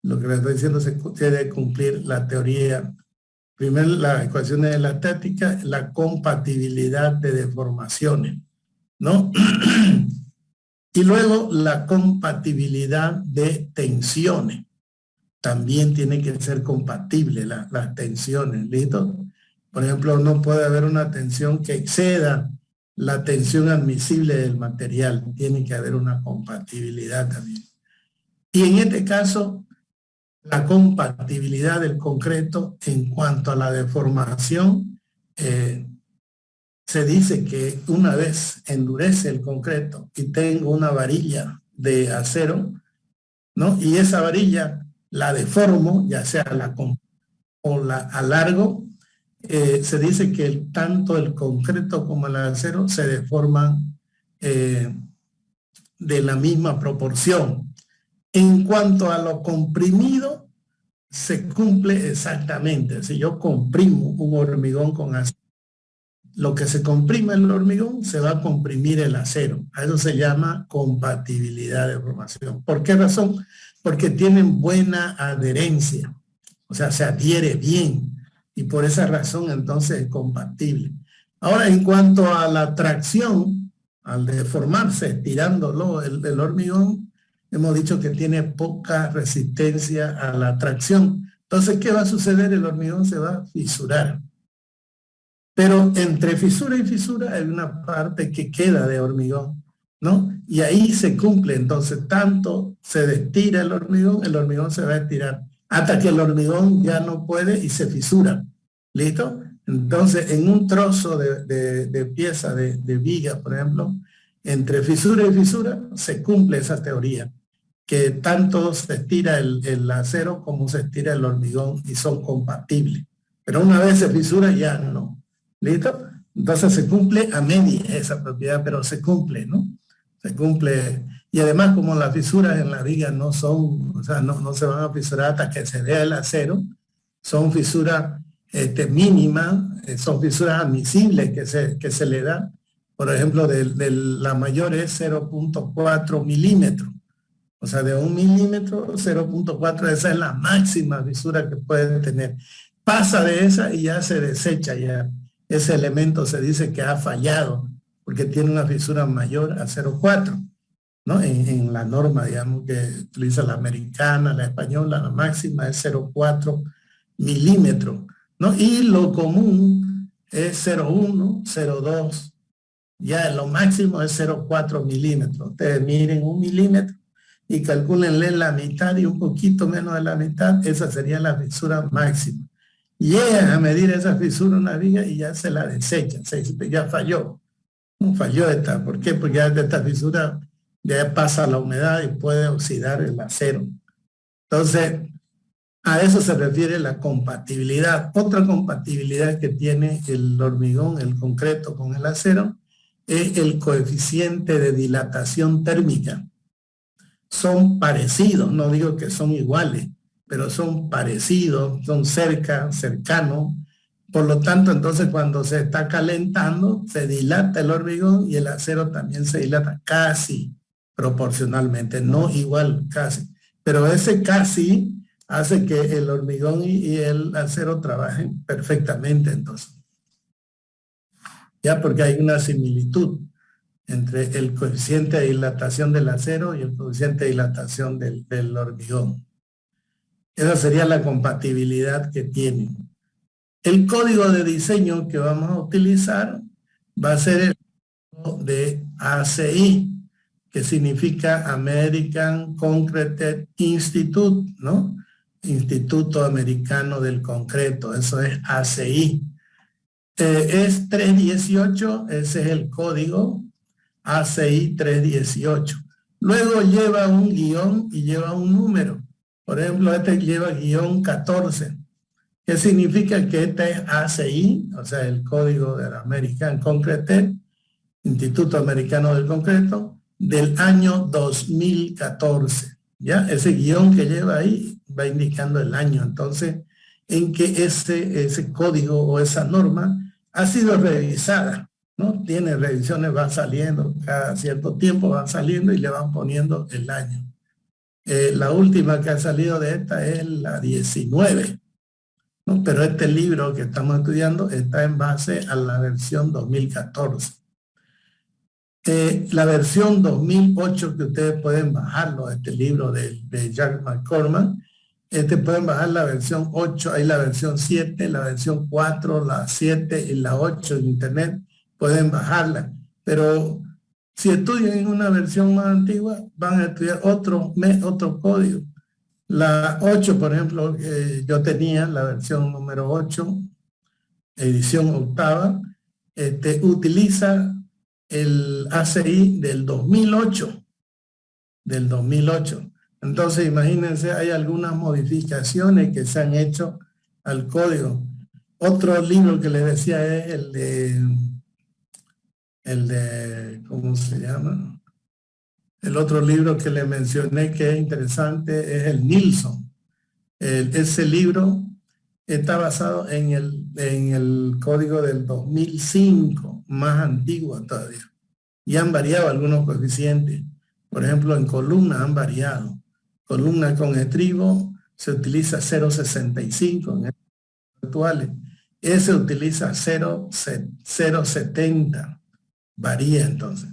lo que les estoy diciendo, se debe cumplir la teoría. Primero, la ecuación de la estática, la compatibilidad de deformaciones, ¿no? Y luego la compatibilidad de tensiones. También tiene que ser compatible las tensiones, ¿listo? Por ejemplo, no puede haber una tensión que exceda la tensión admisible del material. Tiene que haber una compatibilidad también. Y en este caso, la compatibilidad del concreto en cuanto a la deformación, se dice que una vez endurece el concreto y tengo una varilla de acero, ¿no? Y esa varilla la deformo, ya sea o la alargo, se dice que tanto el concreto como el acero se deforman de la misma proporción. En cuanto a lo comprimido, se cumple exactamente. Si yo comprimo un hormigón con acero, lo que se comprime el hormigón se va a comprimir el acero. A eso se llama compatibilidad de formación. ¿Por qué razón? Porque tienen buena adherencia. O sea, se adhiere bien. Y por esa razón entonces es compatible. Ahora, en cuanto a la tracción, al deformarse, estirándolo el hormigón, hemos dicho que tiene poca resistencia a la tracción. Entonces, ¿qué va a suceder? El hormigón se va a fisurar. Pero entre fisura y fisura hay una parte que queda de hormigón, ¿no? Y ahí se cumple. Entonces, tanto se estira el hormigón se va a estirar hasta que el hormigón ya no puede y se fisura. ¿Listo? Entonces, en un trozo de pieza de viga, por ejemplo, entre fisura y fisura se cumple esa teoría, que tanto se estira el acero como se estira el hormigón y son compatibles. Pero una vez se fisura ya no. ¿Listo? Entonces se cumple a media esa propiedad, pero se cumple, ¿no? Se cumple. Y además, como las fisuras en la viga no son, o sea, no se van a fisurar hasta que se vea el acero, son fisuras mínimas, son fisuras admisibles que se le da. Por ejemplo, la mayor es 0.4 milímetros. O sea, de 1 milímetro, 0.4, esa es la máxima fisura que puede tener. Pasa de esa y ya se desecha, ya ese elemento se dice que ha fallado porque tiene una fisura mayor a 0.4, ¿no? En la norma, digamos, que utiliza la americana, la española, la máxima es 0.4 milímetros, ¿no? Y lo común es 0.1, 0.2, ya lo máximo es 0.4 milímetros. Ustedes miren 1 milímetro y calcúlenle la mitad y un poquito menos de la mitad, esa sería la fisura máxima. Llegan a medir esa fisura una viga y ya se la desechan, ya falló. No falló esta, ¿por qué? Porque ya de esta fisura ya pasa la humedad y puede oxidar el acero. Entonces, a eso se refiere la compatibilidad. Otra compatibilidad que tiene el hormigón, el concreto con el acero, es el coeficiente de dilatación térmica. Son parecidos, no digo que son iguales, pero son parecidos, son cercanos. Por lo tanto, entonces cuando se está calentando, se dilata el hormigón y el acero también se dilata casi proporcionalmente, no igual, casi. Pero ese casi hace que el hormigón y el acero trabajen perfectamente entonces. Ya porque hay una similitud entre el coeficiente de dilatación del acero y el coeficiente de dilatación del hormigón. Esa sería la compatibilidad que tienen. El código de diseño que vamos a utilizar va a ser el código de ACI, que significa American Concrete Institute, ¿no? Instituto Americano del Concreto, eso es ACI. Es 318, ese es el código, ACI 318. Luego lleva un guión y lleva un número. Por ejemplo, este lleva guión 14. ¿Qué significa? Que este es ACI, o sea, el código del American Concrete, Instituto Americano del Concreto, del año 2014. ¿Ya? Ese guión que lleva ahí va indicando el año. Entonces, en que ese código o esa norma ha sido revisada, ¿no? Tiene revisiones, va saliendo, cada cierto tiempo van saliendo y le van poniendo el año. La última que ha salido de esta es la 19, ¿no? Pero este libro que estamos estudiando está en base a la versión 2014. La versión 2008 que ustedes pueden bajarlo, este libro de Jack McCormack, pueden bajar la versión 8, hay la versión 7, la versión 4, la 7 y la 8 en internet, pueden bajarla. Pero si estudian en una versión más antigua, van a estudiar otro código. La 8, por ejemplo, yo tenía la versión número 8, edición octava, utiliza el ACI del 2008. Entonces, imagínense, hay algunas modificaciones que se han hecho al código. Otro libro que les decía es el de, ¿cómo se llama? El otro libro que les mencioné que es interesante es el Nilsson. Ese libro está basado en el código del 2005, más antiguo todavía. Y han variado algunos coeficientes. Por ejemplo, en columnas han variado. Columna con estribo se utiliza 0.65 en estos actuales. Ese utiliza 0.70. Varía entonces.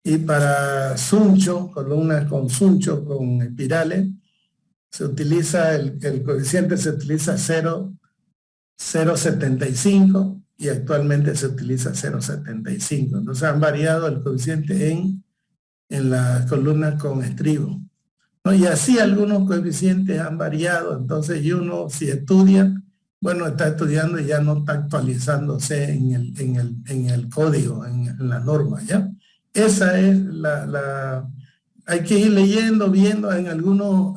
Y para suncho, columnas con suncho, con espirales, se utiliza el coeficiente se utiliza 0.75 y actualmente se utiliza 0.75. Entonces han variado el coeficiente en las columnas con estribo, ¿no? Y así algunos coeficientes han variado. Entonces, y uno si estudia, bueno, está estudiando y ya no está actualizándose en el código, en la norma, ¿ya? Esa es hay que ir leyendo, viendo en algunas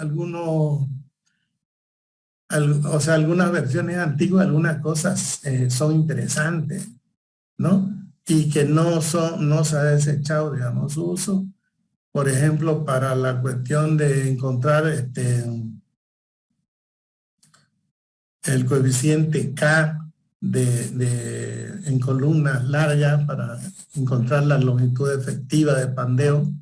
versiones antiguas, algunas cosas son interesantes, ¿no? Y que no se ha desechado, digamos, su uso. Por ejemplo, para la cuestión de encontrar el coeficiente K en columnas largas para encontrar la longitud efectiva de pandeo.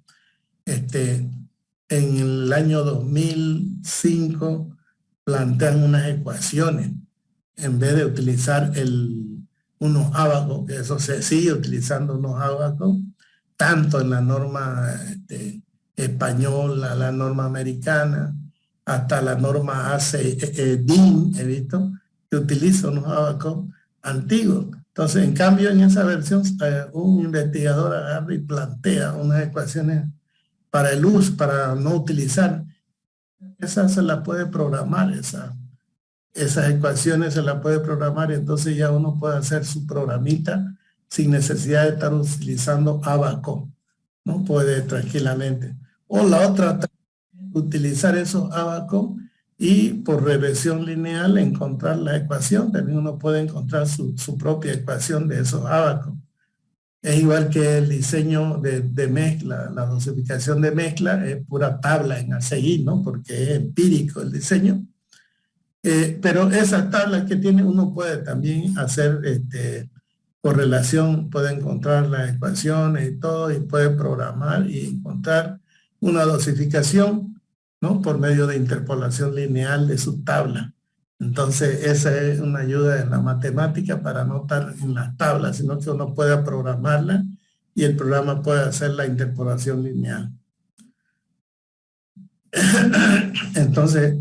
En el año 2005 plantean unas ecuaciones en vez de utilizar unos ábacos, que eso se sigue utilizando unos ábacos, tanto en la norma española, la norma americana, hasta la norma DIN, he visto, que utiliza unos ábacos antiguos. Entonces, en cambio, en esa versión, un investigador agarra y plantea unas ecuaciones para el uso, para no utilizar. Esa se la puede programar, esas ecuaciones se la puede programar y entonces ya uno puede hacer su programita sin necesidad de estar utilizando abaco, ¿no? Puede tranquilamente. O la otra, utilizar esos abacos y por regresión lineal encontrar la ecuación. También uno puede encontrar su propia ecuación de esos abacos. Es igual que el diseño de mezcla, la dosificación de mezcla es pura tabla en ACI, ¿no? Porque es empírico el diseño. Pero esas tablas que tiene uno puede también hacer correlación, puede encontrar las ecuaciones y todo, y puede programar y encontrar una dosificación, ¿no? Por medio de interpolación lineal de su tabla. Entonces, esa es una ayuda en la matemática para no estar en las tablas, sino que uno pueda programarla y el programa puede hacer la interpolación lineal. Entonces,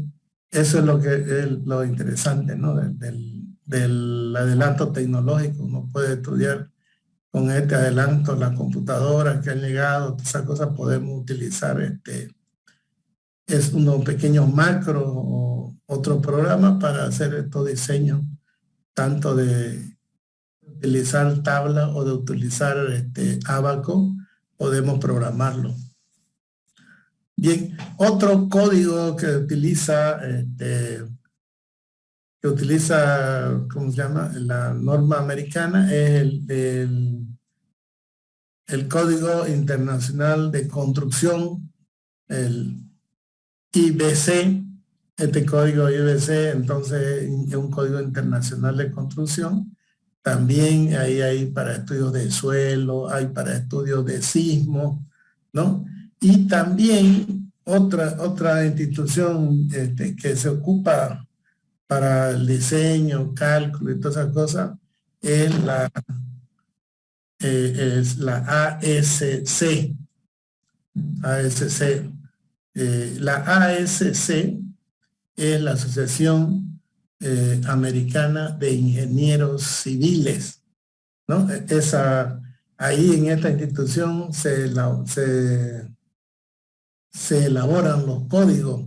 eso es lo que es lo interesante, ¿no? Del adelanto tecnológico. Uno puede estudiar con este adelanto las computadoras que han llegado, todas esas cosas podemos utilizar es unos pequeños macros o otro programa para hacer estos diseños, tanto de utilizar tabla o de utilizar Abaco, podemos programarlo. Bien, otro código que utiliza, ¿cómo se llama? La norma americana es el Código Internacional de Construcción, el IBC. Este código IBC, entonces, es un código internacional de construcción. También hay para estudios de suelo, hay para estudios de sismo, ¿no? Y también otra institución que se ocupa para el diseño, cálculo y todas esas cosas es la ASC. La ASC es la Asociación Americana de Ingenieros Civiles, ¿no? Ahí en esta institución se elaboran los códigos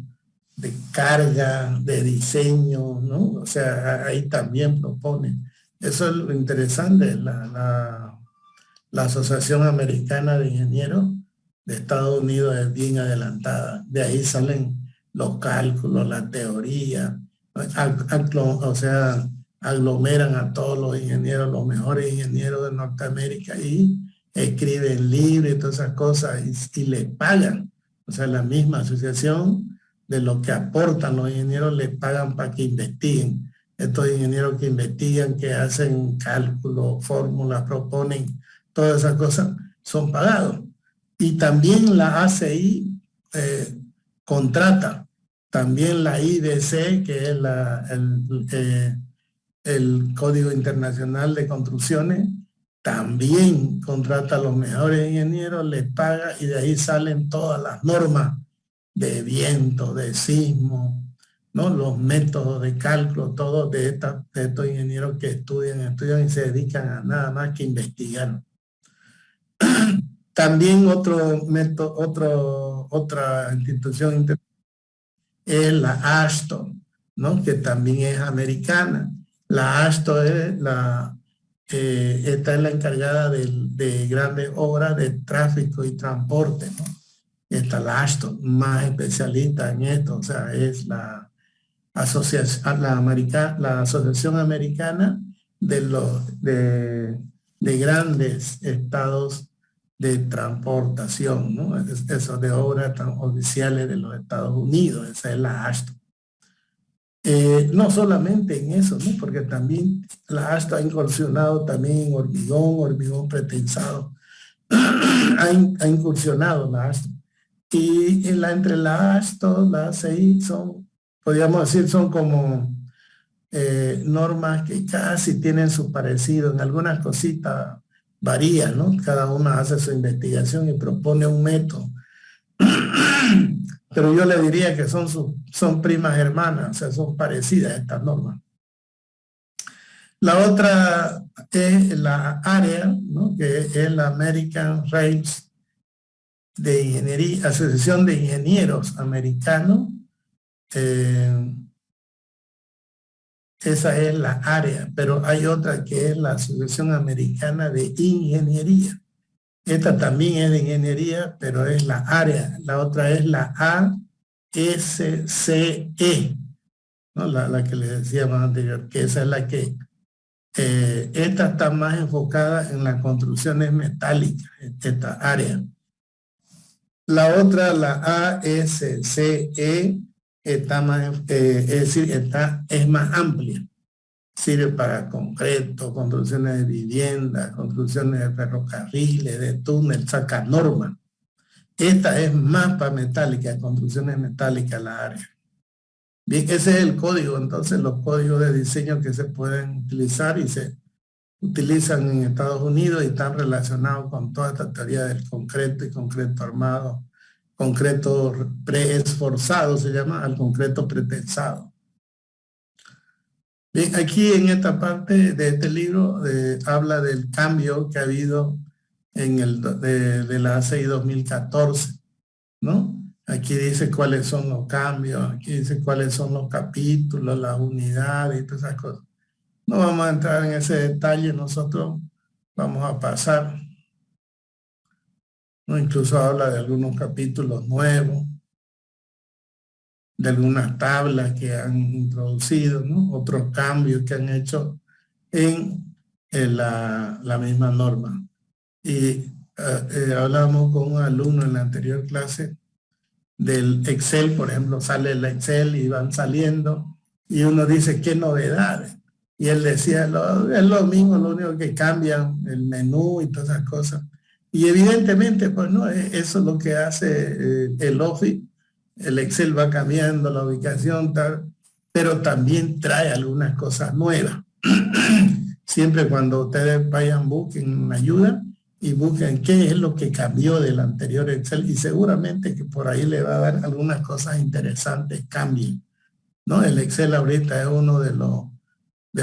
de carga, de diseño, ¿no? O sea, ahí también proponen. Eso es lo interesante, la Asociación Americana de Ingenieros de Estados Unidos es bien adelantada. De ahí salen los cálculos, la teoría, o sea, aglomeran a todos los ingenieros, los mejores ingenieros de Norteamérica y escriben libros y todas esas cosas y les pagan. O sea, la misma asociación de lo que aportan los ingenieros les pagan para que investiguen. Estos ingenieros que investigan, que hacen cálculos, fórmulas, proponen, todas esas cosas, son pagados. Y también la ACI contrata, también la IDC, que es el Código Internacional de Construcciones, también contrata a los mejores ingenieros, les paga y de ahí salen todas las normas de viento, de sismo, ¿no? Los métodos de cálculo, todos de estos ingenieros que estudian y se dedican a nada más que investigar. También otra institución es la AASHTO, ¿no? Que también es americana. La AASHTO esta es la encargada de grandes obras de tráfico y transporte, ¿no? Esta la AASHTO, más especialista en esto, o sea, es la Asociación Americana de grandes estados de transportación, ¿no? Eso de obras oficiales de los Estados Unidos, esa es la AASHTO. No solamente en eso, ¿no? Porque también la AASHTO ha incursionado también en hormigón pretensado. ha incursionado la AASHTO. Y entre la AASHTO, la ACI podríamos decir, son como normas que casi tienen su parecido. En algunas cositas varía, ¿no? Cada una hace su investigación y propone un método. Pero yo le diría que son primas hermanas, o sea, son parecidas estas normas. La otra es la área, ¿no? Que es la American Rails de Ingeniería, Asociación de Ingenieros Americanos. Esa es la área, pero hay otra que es la Asociación Americana de Ingeniería. Esta también es de ingeniería, pero es la área. La otra es la ASCE, ¿no? La que les decíamos anterior, que esa es la que esta está más enfocada en las construcciones metálicas, esta área. La otra, la ASCE, está más, es decir, es más amplia. Sirve para concreto, construcciones de viviendas, construcciones de ferrocarriles, de túnel, saca normas. Esta es más para metálica, construcciones metálicas la área. Bien, ese es el código. Entonces, los códigos de diseño que se pueden utilizar y se utilizan en Estados Unidos y están relacionados con toda esta teoría del concreto y concreto armado, concreto preesforzado se llama, al concreto pretensado. Bien, aquí en esta parte de este libro habla del cambio que ha habido en de la ACI 2014, ¿no? Aquí dice cuáles son los cambios, aquí dice cuáles son los capítulos, las unidades y todas esas cosas. No vamos a entrar en ese detalle, nosotros vamos a pasar. ¿No? Incluso habla de algunos capítulos nuevos, de algunas tablas que han introducido, ¿no? Otros cambios que han hecho en la misma norma. Y hablamos con un alumno en la anterior clase del Excel, por ejemplo, sale el Excel y van saliendo y uno dice, ¿qué novedades? Y él decía, es lo mismo, lo único que cambian el menú y todas esas cosas. Y evidentemente, pues no, eso es lo que hace el Office. El Excel va cambiando la ubicación, tal, pero también trae algunas cosas nuevas. Siempre cuando ustedes vayan, busquen ayuda y busquen qué es lo que cambió del anterior Excel y seguramente que por ahí le va a dar algunas cosas interesantes, cambien, ¿no? El Excel ahorita es uno de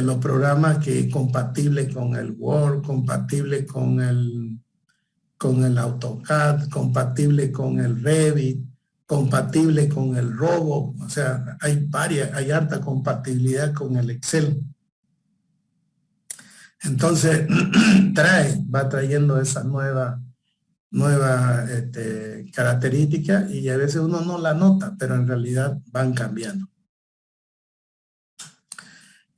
los programas que es compatible con el Word, compatible con el AutoCAD, compatible con el Revit, compatible con el Robo, o sea, hay harta compatibilidad con el Excel. Entonces, va trayendo esa nueva característica y a veces uno no la nota, pero en realidad van cambiando.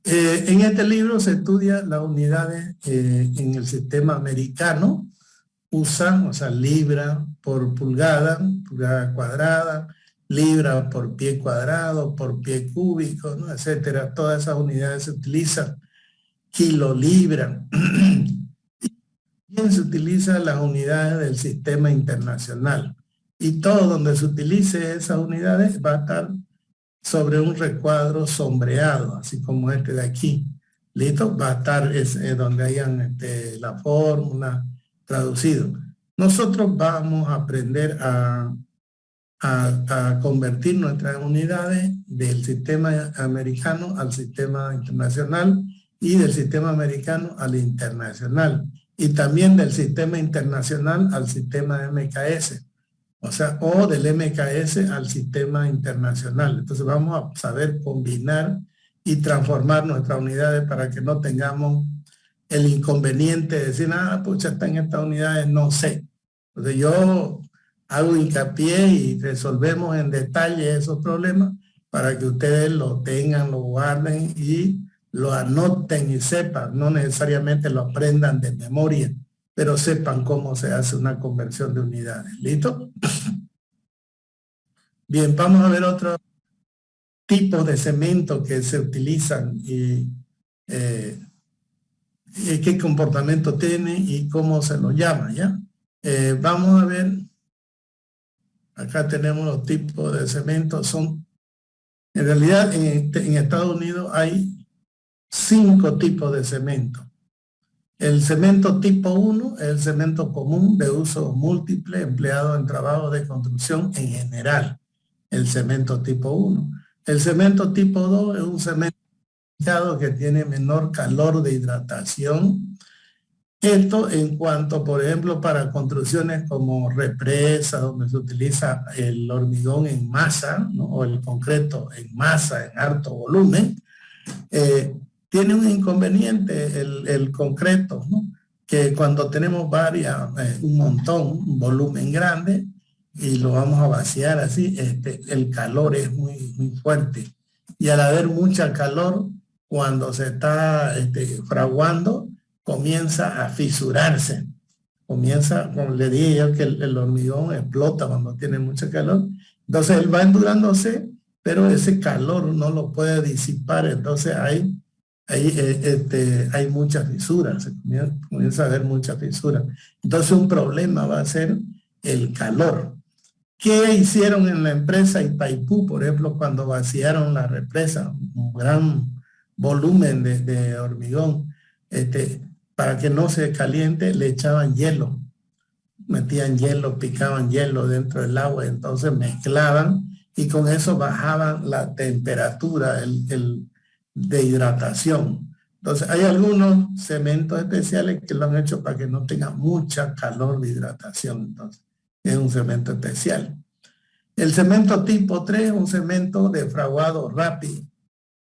En este libro se estudia las unidades en el sistema americano, usan, o sea, libra por pulgada, pulgada cuadrada, libra por pie cuadrado, por pie cúbico, ¿no? Etcétera. Todas esas unidades se utilizan. Kilolibra. Bien, se utilizan las unidades del sistema internacional. Y todo donde se utilice esas unidades va a estar sobre un recuadro sombreado, así como este de aquí. ¿Listo? Va a estar donde hayan la fórmula, traducido. Nosotros vamos a aprender a convertir nuestras unidades del sistema americano al sistema internacional y del sistema americano al internacional y también del sistema internacional al sistema MKS, o sea, o del MKS al sistema internacional. Entonces vamos a saber combinar y transformar nuestras unidades para que no tengamos el inconveniente de decir, pucha, está en estas unidades, no sé. Entonces yo hago hincapié y resolvemos en detalle esos problemas para que ustedes lo tengan, lo guarden y lo anoten y sepan. No necesariamente lo aprendan de memoria, pero sepan cómo se hace una conversión de unidades. ¿Listo? Bien, vamos a ver otros tipos de cemento que se utilizan y qué comportamiento tiene y cómo se lo llama, ¿ya? Vamos a ver, acá tenemos los tipos de cemento, en realidad en Estados Unidos hay 5 tipos de cemento. El cemento tipo 1 es el cemento común de uso múltiple empleado en trabajos de construcción en general, el cemento tipo 1. El cemento tipo 2 es un cemento que tiene menor calor de hidratación. Esto en cuanto, por ejemplo, para construcciones como represas, donde se utiliza el hormigón en masa, ¿no? O el concreto en masa, en alto volumen, tiene un inconveniente el concreto, ¿no? Que cuando tenemos un montón, un volumen grande, y lo vamos a vaciar así, el calor es muy, muy fuerte. Y al haber mucha calor, cuando se está fraguando, comienza a fisurarse. Comienza, como le dije yo, que el hormigón explota cuando tiene mucho calor. Entonces él va endurándose, pero ese calor no lo puede disipar. Entonces hay muchas fisuras, se comienza a haber muchas fisuras. Entonces un problema va a ser el calor. ¿Qué hicieron en la empresa Itaipú, por ejemplo, cuando vaciaron la represa? Un gran volumen de hormigón. Para que no se caliente, le echaban hielo. Metían hielo, picaban hielo dentro del agua, entonces mezclaban y con eso bajaban la temperatura de hidratación. Entonces hay algunos cementos especiales que lo han hecho para que no tenga mucha calor de hidratación. Entonces es un cemento especial. El cemento tipo 3 es un cemento de fraguado rápido,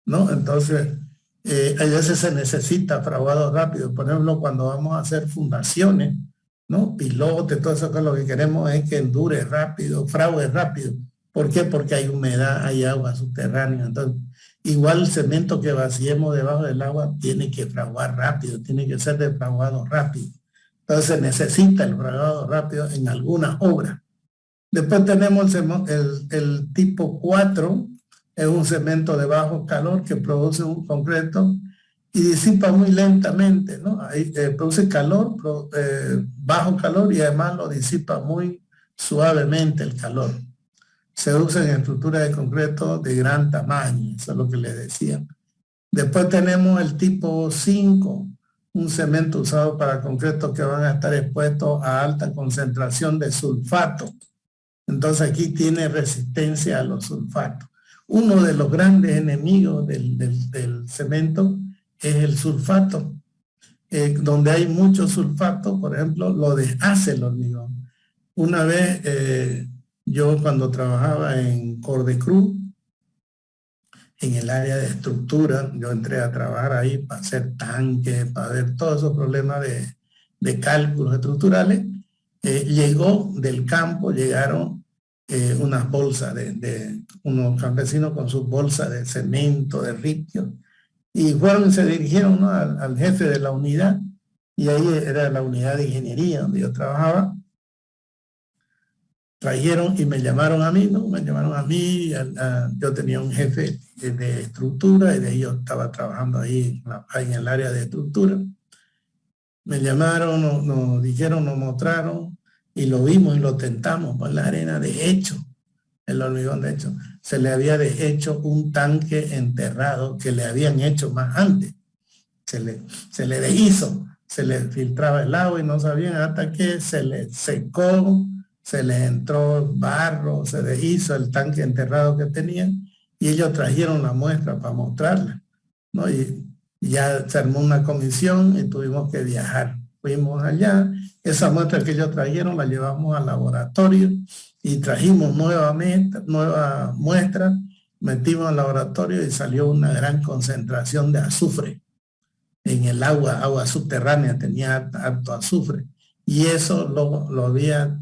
¿no? Entonces a veces se necesita fraguado rápido. Por ejemplo, cuando vamos a hacer fundaciones, ¿no? Pilotes, todo eso, que lo que queremos es que endure rápido, frague rápido. ¿Por qué? Porque hay humedad, hay agua subterránea. Entonces, igual el cemento que vaciemos debajo del agua tiene que fraguar rápido, tiene que ser de fraguado rápido. Entonces se necesita el fraguado rápido en algunas obras. Después tenemos el tipo 4, es un cemento de bajo calor que produce un concreto y disipa muy lentamente, ¿no? Ahí, produce calor, bajo calor, y además lo disipa muy suavemente el calor. Se usa en estructuras de concreto de gran tamaño, eso es lo que le decía. Después tenemos el tipo 5, un cemento usado para concretos que van a estar expuestos a alta concentración de sulfato. Entonces aquí tiene resistencia a los sulfatos. Uno de los grandes enemigos del cemento es el sulfato. Donde hay mucho sulfato, por ejemplo, lo deshace el hormigón. Una vez yo cuando trabajaba en Cordecruz, en el área de estructura, yo entré a trabajar ahí para hacer tanques, para ver todos esos problemas de cálculos estructurales. Llegó del campo, llegaron unas bolsas de unos campesinos con sus bolsas de cemento, de ripio, y fueron y se dirigieron, ¿no?, al jefe de la unidad, y ahí era la unidad de ingeniería donde yo trabajaba. Trajeron y me llamaron a mí, ¿no? Me llamaron a mí, yo tenía un jefe de estructura y de ahí yo estaba trabajando ahí en el área de estructura. Me llamaron, nos dijeron, nos mostraron y lo vimos y lo tentamos por la arena. De hecho, el hormigón, de hecho, se le había hecho un tanque enterrado que le habían hecho más antes. Se le deshizo, se le filtraba el agua y no sabían, hasta que se le secó, se le entró barro, se deshizo el tanque enterrado que tenían y ellos trajeron la muestra para mostrarla, ¿no? Y ya se armó una comisión y tuvimos que viajar. Fuimos allá, esa muestra que ellos trajeron la llevamos al laboratorio y trajimos nueva muestra, metimos al laboratorio y salió una gran concentración de azufre en el agua subterránea, tenía harto azufre. Y eso lo había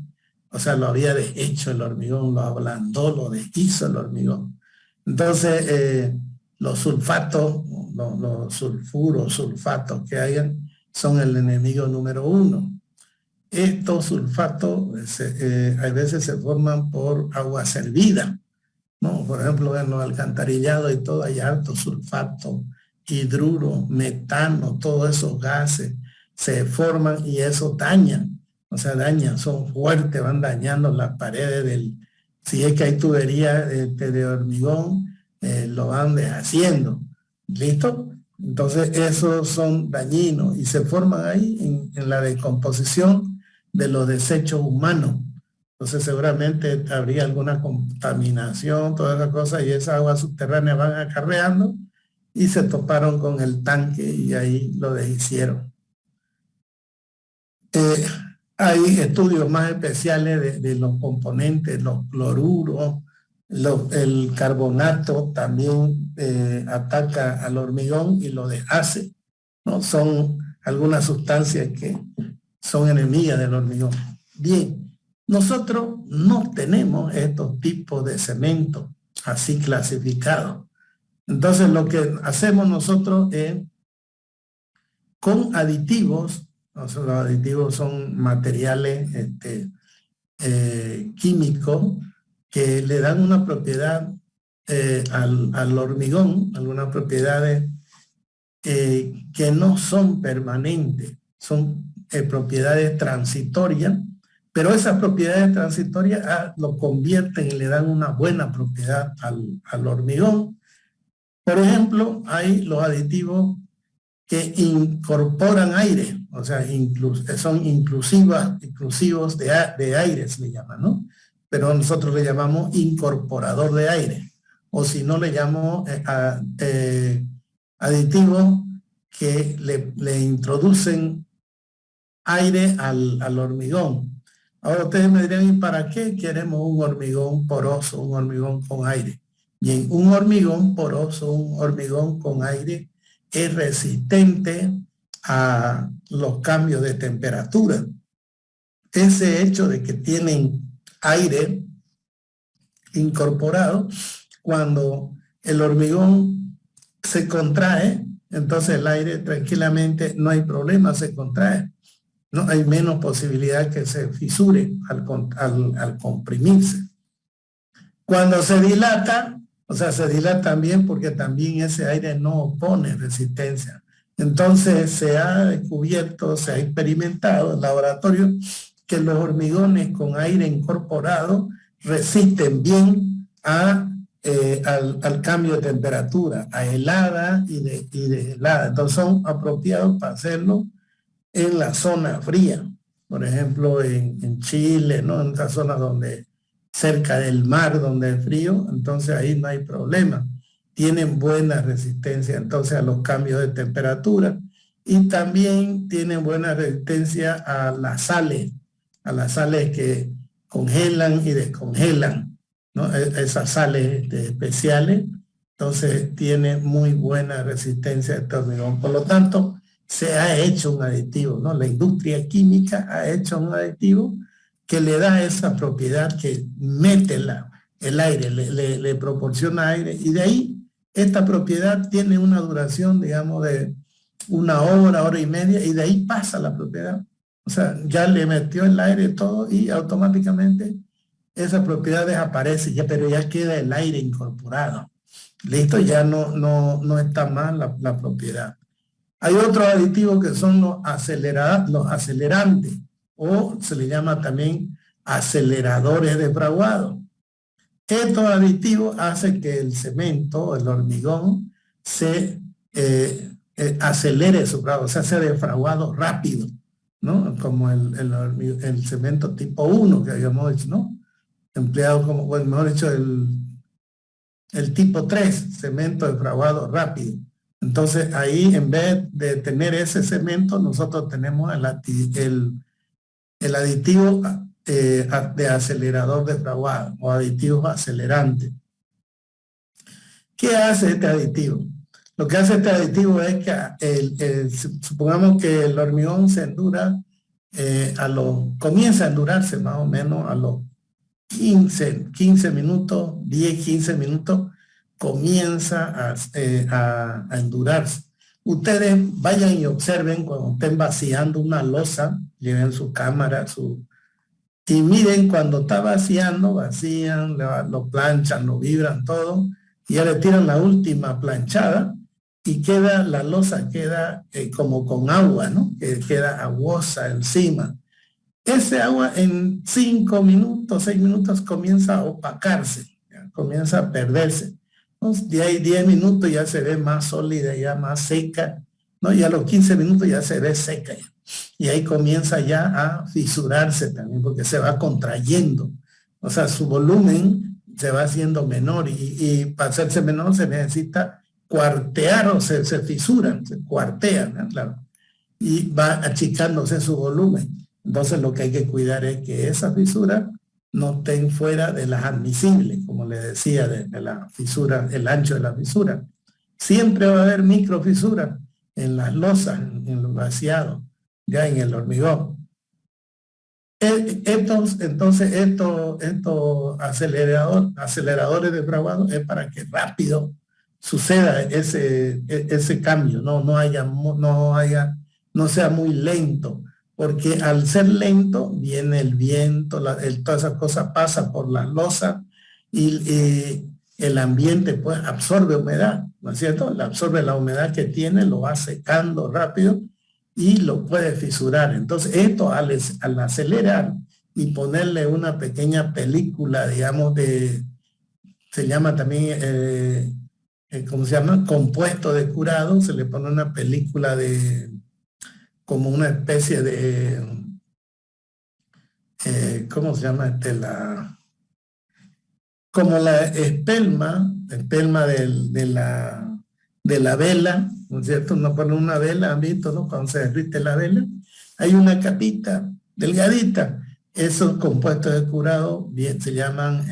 deshecho el hormigón, lo ablandó, lo deshizo el hormigón. Entonces, los sulfatos, los sulfuros, sulfatos que hayan, son el enemigo número 1. Estos sulfatos a veces se forman por agua servida, ¿no? Por ejemplo, en los alcantarillados y todo hay alto sulfato, hidruro, metano, todos esos gases se forman y eso daña. O sea, dañan, son fuertes, van dañando las paredes si es que hay tuberías de hormigón, lo van deshaciendo. ¿Listo? Entonces, esos son dañinos y se forman ahí en la descomposición de los desechos humanos. Entonces, seguramente habría alguna contaminación, todas esas cosas, y esas aguas subterráneas van acarreando y se toparon con el tanque y ahí lo deshicieron. Hay estudios más especiales de los componentes, los cloruros, el carbonato también ataca al hormigón y lo deshace, ¿no? Son algunas sustancias que son enemigas del hormigón. Bien, nosotros no tenemos estos tipos de cemento así clasificados. Entonces, lo que hacemos nosotros es, con aditivos, o sea, los aditivos son materiales químicos que le dan una propiedad al hormigón, algunas propiedades que no son permanentes, son propiedades transitorias, pero esas propiedades transitorias lo convierten y le dan una buena propiedad al hormigón. Por ejemplo, hay los aditivos que incorporan aire, o sea, son inclusivos de aire, se le llama, ¿no? Pero nosotros le llamamos incorporador de aire, o si no le llamamos aditivos que le introducen aire al hormigón. Ahora ustedes me dirán, ¿y para qué queremos un hormigón poroso, un hormigón con aire? Bien, un hormigón poroso, un hormigón con aire es resistente a los cambios de temperatura. Ese hecho de que tienen aire incorporado, cuando el hormigón se contrae, entonces el aire tranquilamente, no hay problema, se contrae. No hay menos posibilidad que se fisure al comprimirse. Cuando se dilata, o sea, se dilata también porque también ese aire no opone resistencia. Entonces se ha descubierto, se ha experimentado en laboratorio que los hormigones con aire incorporado resisten bien al cambio de temperatura, a helada y de helada. Entonces son apropiados para hacerlo en la zona fría, por ejemplo en Chile, ¿no? En esas zonas donde cerca del mar, donde es frío, entonces ahí no hay problema. Tienen buena resistencia entonces a los cambios de temperatura y también tienen buena resistencia a las sales que congelan y descongelan, ¿no? Esas sales especiales, entonces tiene muy buena resistencia este hormigón. Por lo tanto, se ha hecho un aditivo, ¿no? La industria química ha hecho un aditivo que le da esa propiedad, que mete el aire, le proporciona aire, y de ahí esta propiedad tiene una duración, digamos, de 1 hora, hora y media, y de ahí pasa la propiedad. O sea, ya le metió el aire todo y automáticamente esa propiedad desaparece, pero ya queda el aire incorporado. Listo, ya no está mal la propiedad. Hay otros aditivos que son los acelerantes, o se le llama también aceleradores de fraguado. Estos aditivos hacen que el cemento, el hormigón, se acelere su fraguado, o sea, sea de fraguado rápido, ¿no? Como el cemento tipo 1 que habíamos dicho, ¿no? Empleado como, bueno, mejor dicho, el tipo 3, cemento de fraguado rápido. Entonces ahí, en vez de tener ese cemento, nosotros tenemos el aditivo de acelerador de fraguado o aditivos acelerantes. ¿Qué hace este aditivo? Lo que hace este aditivo es que supongamos que el hormigón se endura, comienza a endurarse más o menos a los 15 minutos, 10, 15 minutos, comienza a endurarse. Ustedes vayan y observen cuando estén vaciando una loza, lleven su cámara, y miren cuando está vaciando, vacían, lo planchan, lo vibran todo, y ya le tiran la última planchada y la loza queda como con agua, ¿no? Que queda aguosa encima. Ese agua en 5 minutos, 6 minutos comienza a opacarse, ¿ya? Comienza a perderse. Entonces, de ahí 10 minutos ya se ve más sólida, ya más seca, ¿no? Y a los 15 minutos ya se ve seca ya. Y ahí comienza ya a fisurarse también, porque se va contrayendo. O sea, su volumen se va haciendo menor y para hacerse menor se necesita cuartear o se fisura, se cuartea, ¿no? Claro. Y va achicándose su volumen. Entonces lo que hay que cuidar es que esa fisura no estén fuera de las admisibles, como le decía, de la fisura, el ancho de la fisura. Siempre va a haber microfisuras en las losas, en los vaciados, ya en el hormigón. Entonces estos aceleradores de fraguado es para que rápido suceda ese cambio, no sea muy lento, porque al ser lento viene el viento, todas esas cosas pasan por la losa y el ambiente pues absorbe humedad, ¿no es cierto? Absorbe la humedad que tiene, lo va secando rápido y lo puede fisurar. Entonces esto al acelerar y ponerle una pequeña película, digamos, se llama también, ¿cómo se llama? Compuesto de curado, se le pone una película como una especie de, ¿cómo se llama? Como la espelma de la vela, ¿no es cierto? Uno pone una vela, ¿han visto, no? Cuando se derrite la vela, hay una capita delgadita. Esos compuestos de curado bien se llaman,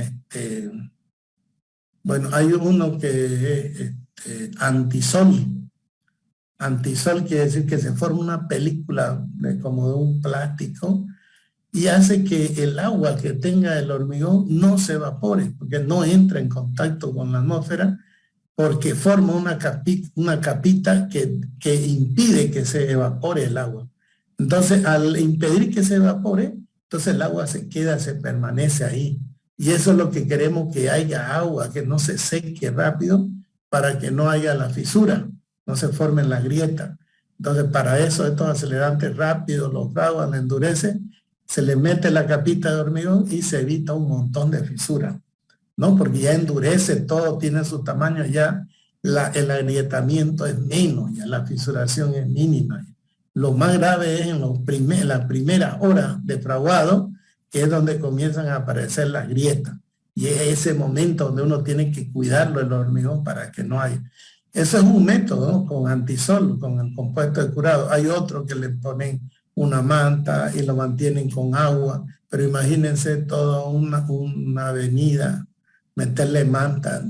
bueno, hay uno que es antisol. Antisol quiere decir que se forma una película como de un plástico y hace que el agua que tenga el hormigón no se evapore, porque no entra en contacto con la atmósfera, porque forma una capita que impide que se evapore el agua. Entonces, al impedir que se evapore, entonces el agua se permanece ahí. Y eso es lo que queremos, que haya agua, que no se seque rápido para que no haya la fisura, no se formen las grietas. Entonces, para eso estos acelerantes rápidos, los fraguan, endurecen, se le mete la capita de hormigón y se evita un montón de fisuras, ¿no? Porque ya endurece todo, tiene su tamaño, ya el agrietamiento es menos, ya la fisuración es mínima. Lo más grave es en la primera hora de fraguado, que es donde comienzan a aparecer las grietas. Y es ese momento donde uno tiene que cuidarlo el hormigón para que no haya. Eso es un método, ¿no? Con antisol, con el compuesto de curado. Hay otro que le ponen una manta y lo mantienen con agua, pero imagínense toda una avenida, meterle manta,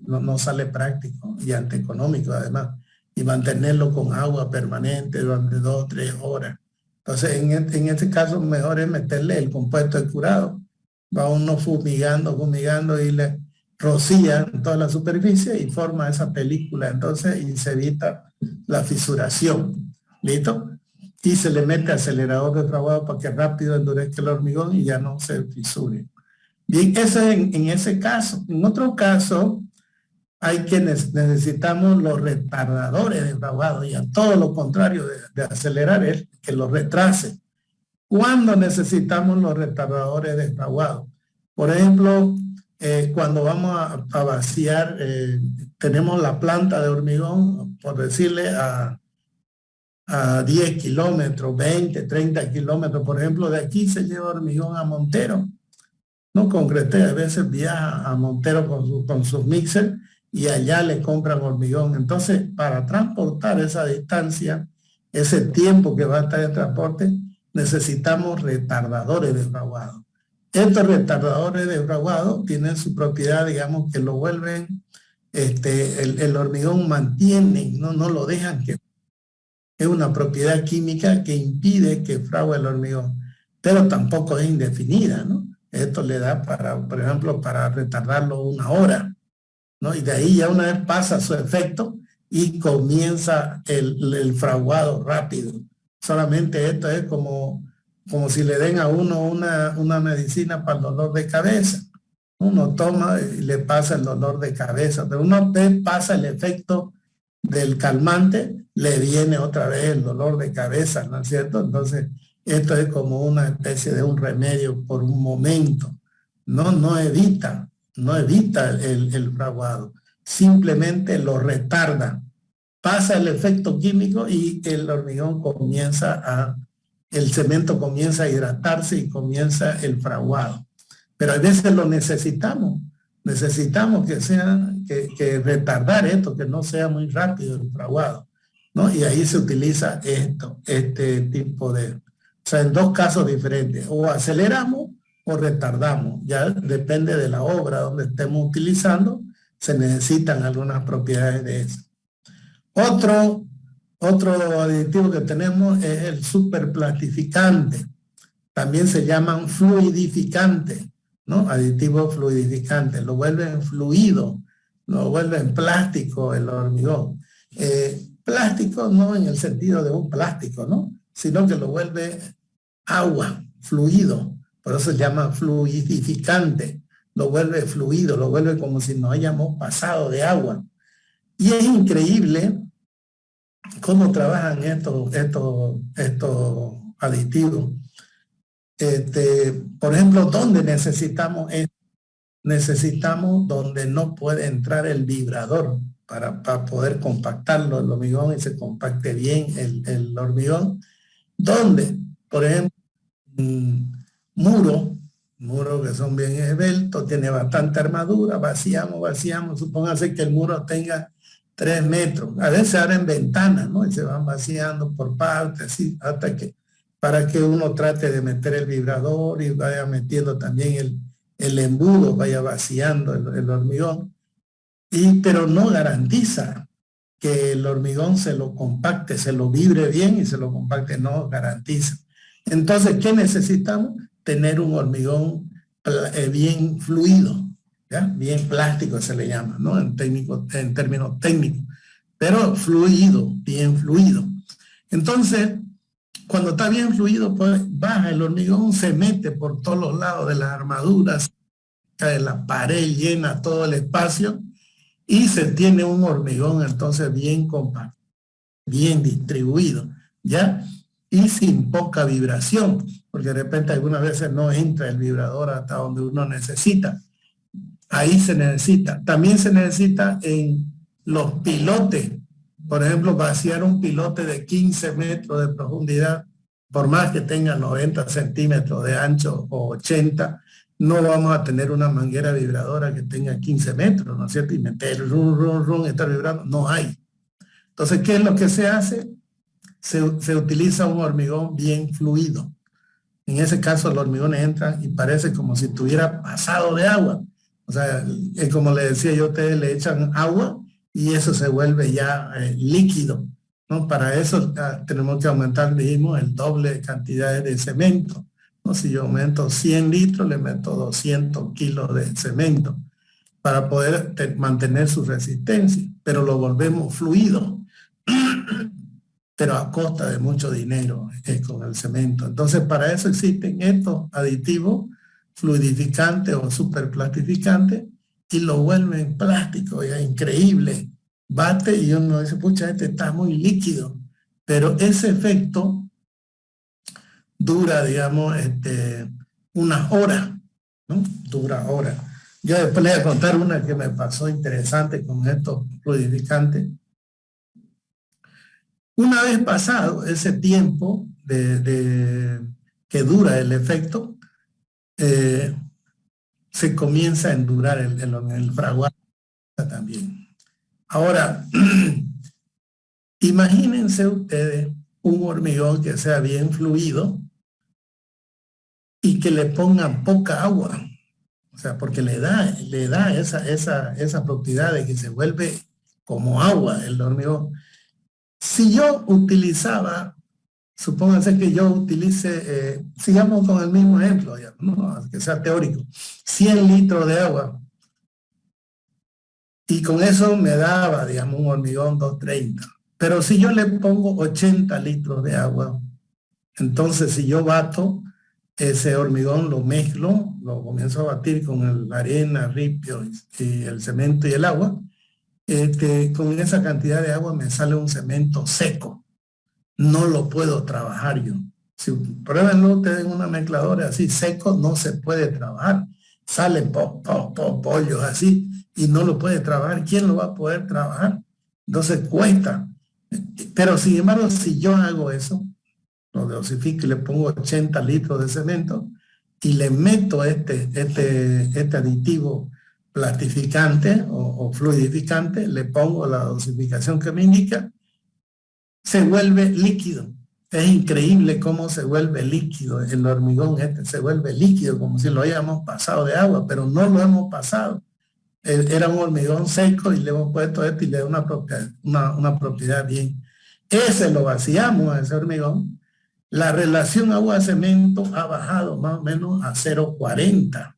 no sale práctico y antieconómico además, y mantenerlo con agua permanente durante 2 o 3 horas. Entonces, en este caso, mejor es meterle el compuesto de curado. Va uno fumigando y le rocía en toda la superficie y forma esa película, entonces, y se evita la fisuración. ¿Listo? Y se le mete acelerador de fraguado para que rápido endurezca el hormigón y ya no se fisure. Bien, eso es en ese caso. En otro caso, hay que necesitamos los retardadores de fraguado, y a todo lo contrario de acelerar es que lo retrase. ¿Cuándo necesitamos los retardadores de fraguado? Por ejemplo, cuando vamos a vaciar, tenemos la planta de hormigón, por decirle, a 10 kilómetros, 20, 30 kilómetros. Por ejemplo, de aquí se lleva hormigón a Montero. No concreté, a veces viaja a Montero con sus mixers y allá le compran hormigón. Entonces, para transportar esa distancia, ese tiempo que va a estar en transporte, necesitamos retardadores de fraguado. Estos retardadores de fraguado tienen su propiedad, digamos, que lo vuelven, el hormigón mantiene, no lo dejan que... Es una propiedad química que impide que frague el hormigón, pero tampoco es indefinida, ¿no? Esto le da por ejemplo, para retardarlo 1 hora, ¿no? Y de ahí ya una vez pasa su efecto y comienza el fraguado rápido. Solamente esto es como si le den a uno una medicina para el dolor de cabeza. Uno toma y le pasa el dolor de cabeza, pero una vez pasa el efecto del calmante, le viene otra vez el dolor de cabeza, ¿no es cierto? Entonces, esto es como una especie de un remedio por un momento. No evita el fraguado, simplemente lo retarda. Pasa el efecto químico y el hormigón el cemento comienza a hidratarse y comienza el fraguado. Pero a veces lo necesitamos que retardar esto, que no sea muy rápido el fraguado, ¿no? Y ahí se utiliza este tipo de... O sea, en 2 casos diferentes, o aceleramos o retardamos, ya depende de la obra donde estemos utilizando, se necesitan algunas propiedades de eso. Otro aditivo que tenemos es el superplastificante, también se llaman fluidificantes, ¿no? Aditivos fluidificantes, lo vuelven fluido. lo vuelve en plástico el hormigón. Plástico no en el sentido de un plástico, ¿no? Sino que lo vuelve agua, fluido. Por eso se llama fluidificante. Lo vuelve fluido, lo vuelve como si nos hayamos pasado de agua. Y es increíble cómo trabajan estos aditivos. Por ejemplo, ¿dónde necesitamos esto? Necesitamos donde no puede entrar el vibrador para poder compactarlo el hormigón y se compacte bien el hormigón. ¿Dónde? Por ejemplo, muros que son bien esbeltos, tiene bastante armadura, vaciamos, supóngase que el muro tenga 3 metros, a veces abren ventanas, ¿no? Y se van vaciando por partes, así, hasta que, para que uno trate de meter el vibrador y vaya metiendo también el embudo, vaya vaciando el hormigón, pero no garantiza que el hormigón se lo compacte, se lo vibre bien y se lo compacte, no garantiza. Entonces, ¿qué necesitamos? Tener un hormigón bien fluido, ¿ya? Bien plástico se le llama, ¿no? En términos técnicos, pero fluido, bien fluido. Entonces, cuando está bien fluido, pues baja el hormigón, se mete por todos los lados de las armaduras, de la pared, llena todo el espacio y se tiene un hormigón entonces bien compacto, bien distribuido, ¿ya? Y sin poca vibración, porque de repente algunas veces no entra el vibrador hasta donde uno necesita. Ahí se necesita. También se necesita en los pilotes. Por ejemplo, vaciar un pilote de 15 metros de profundidad, por más que tenga 90 centímetros de ancho o 80, no vamos a tener una manguera vibradora que tenga 15 metros, ¿no es cierto? Y meter estar vibrando, no hay. Entonces, ¿qué es lo que se hace? Se utiliza un hormigón bien fluido. En ese caso, los hormigones entran y parece como si tuviera pasado de agua. O sea, como le decía yo, ustedes le echan agua y eso se vuelve ya líquido, ¿no? Para eso tenemos que aumentar, dijimos, el doble de cantidades de cemento, ¿no? Si yo aumento 100 litros, le meto 200 kilos de cemento para poder mantener su resistencia, pero lo volvemos fluido, pero a costa de mucho dinero con el cemento. Entonces, para eso existen estos aditivos fluidificantes o superplastificantes y lo vuelven plástico, ya increíble. Bate y uno dice, pucha, este está muy líquido. Pero ese efecto dura, digamos, unas horas, ¿no? Dura horas. Yo después les voy a contar una que me pasó interesante con estos fluidificantes. Una vez pasado ese tiempo que dura el efecto, se comienza a endurar el fraguado también. Ahora, imagínense ustedes un hormigón que sea bien fluido y que le pongan poca agua. O sea, porque le da esa propiedad de que se vuelve como agua el hormigón. Si yo utilizaba, supónganse que yo utilice, sigamos con el mismo ejemplo, digamos, ¿no? Que sea teórico, 100 litros de agua, y con eso me daba, digamos, un hormigón 230. Pero si yo le pongo 80 litros de agua, entonces si yo bato ese hormigón, lo mezclo, lo comienzo a batir con la arena, ripio y el cemento y el agua, con esa cantidad de agua me sale un cemento seco. No lo puedo trabajar yo. Si pruébenlo ustedes en una mezcladora así seco, no se puede trabajar. Salen pollos así y no lo puede trabajar. ¿Quién lo va a poder trabajar? Entonces cuesta. Pero sin embargo, si yo hago eso, lo dosifico y le pongo 80 litros de cemento y le meto este aditivo plastificante o fluidificante, le pongo la dosificación que me indica, se vuelve líquido. Es increíble cómo se vuelve líquido. El hormigón se vuelve líquido como si lo hayamos pasado de agua, pero no lo hemos pasado. Era un hormigón seco y le hemos puesto esto y le da una propiedad bien. Ese lo vaciamos a ese hormigón. La relación agua-cemento ha bajado más o menos a 0,40.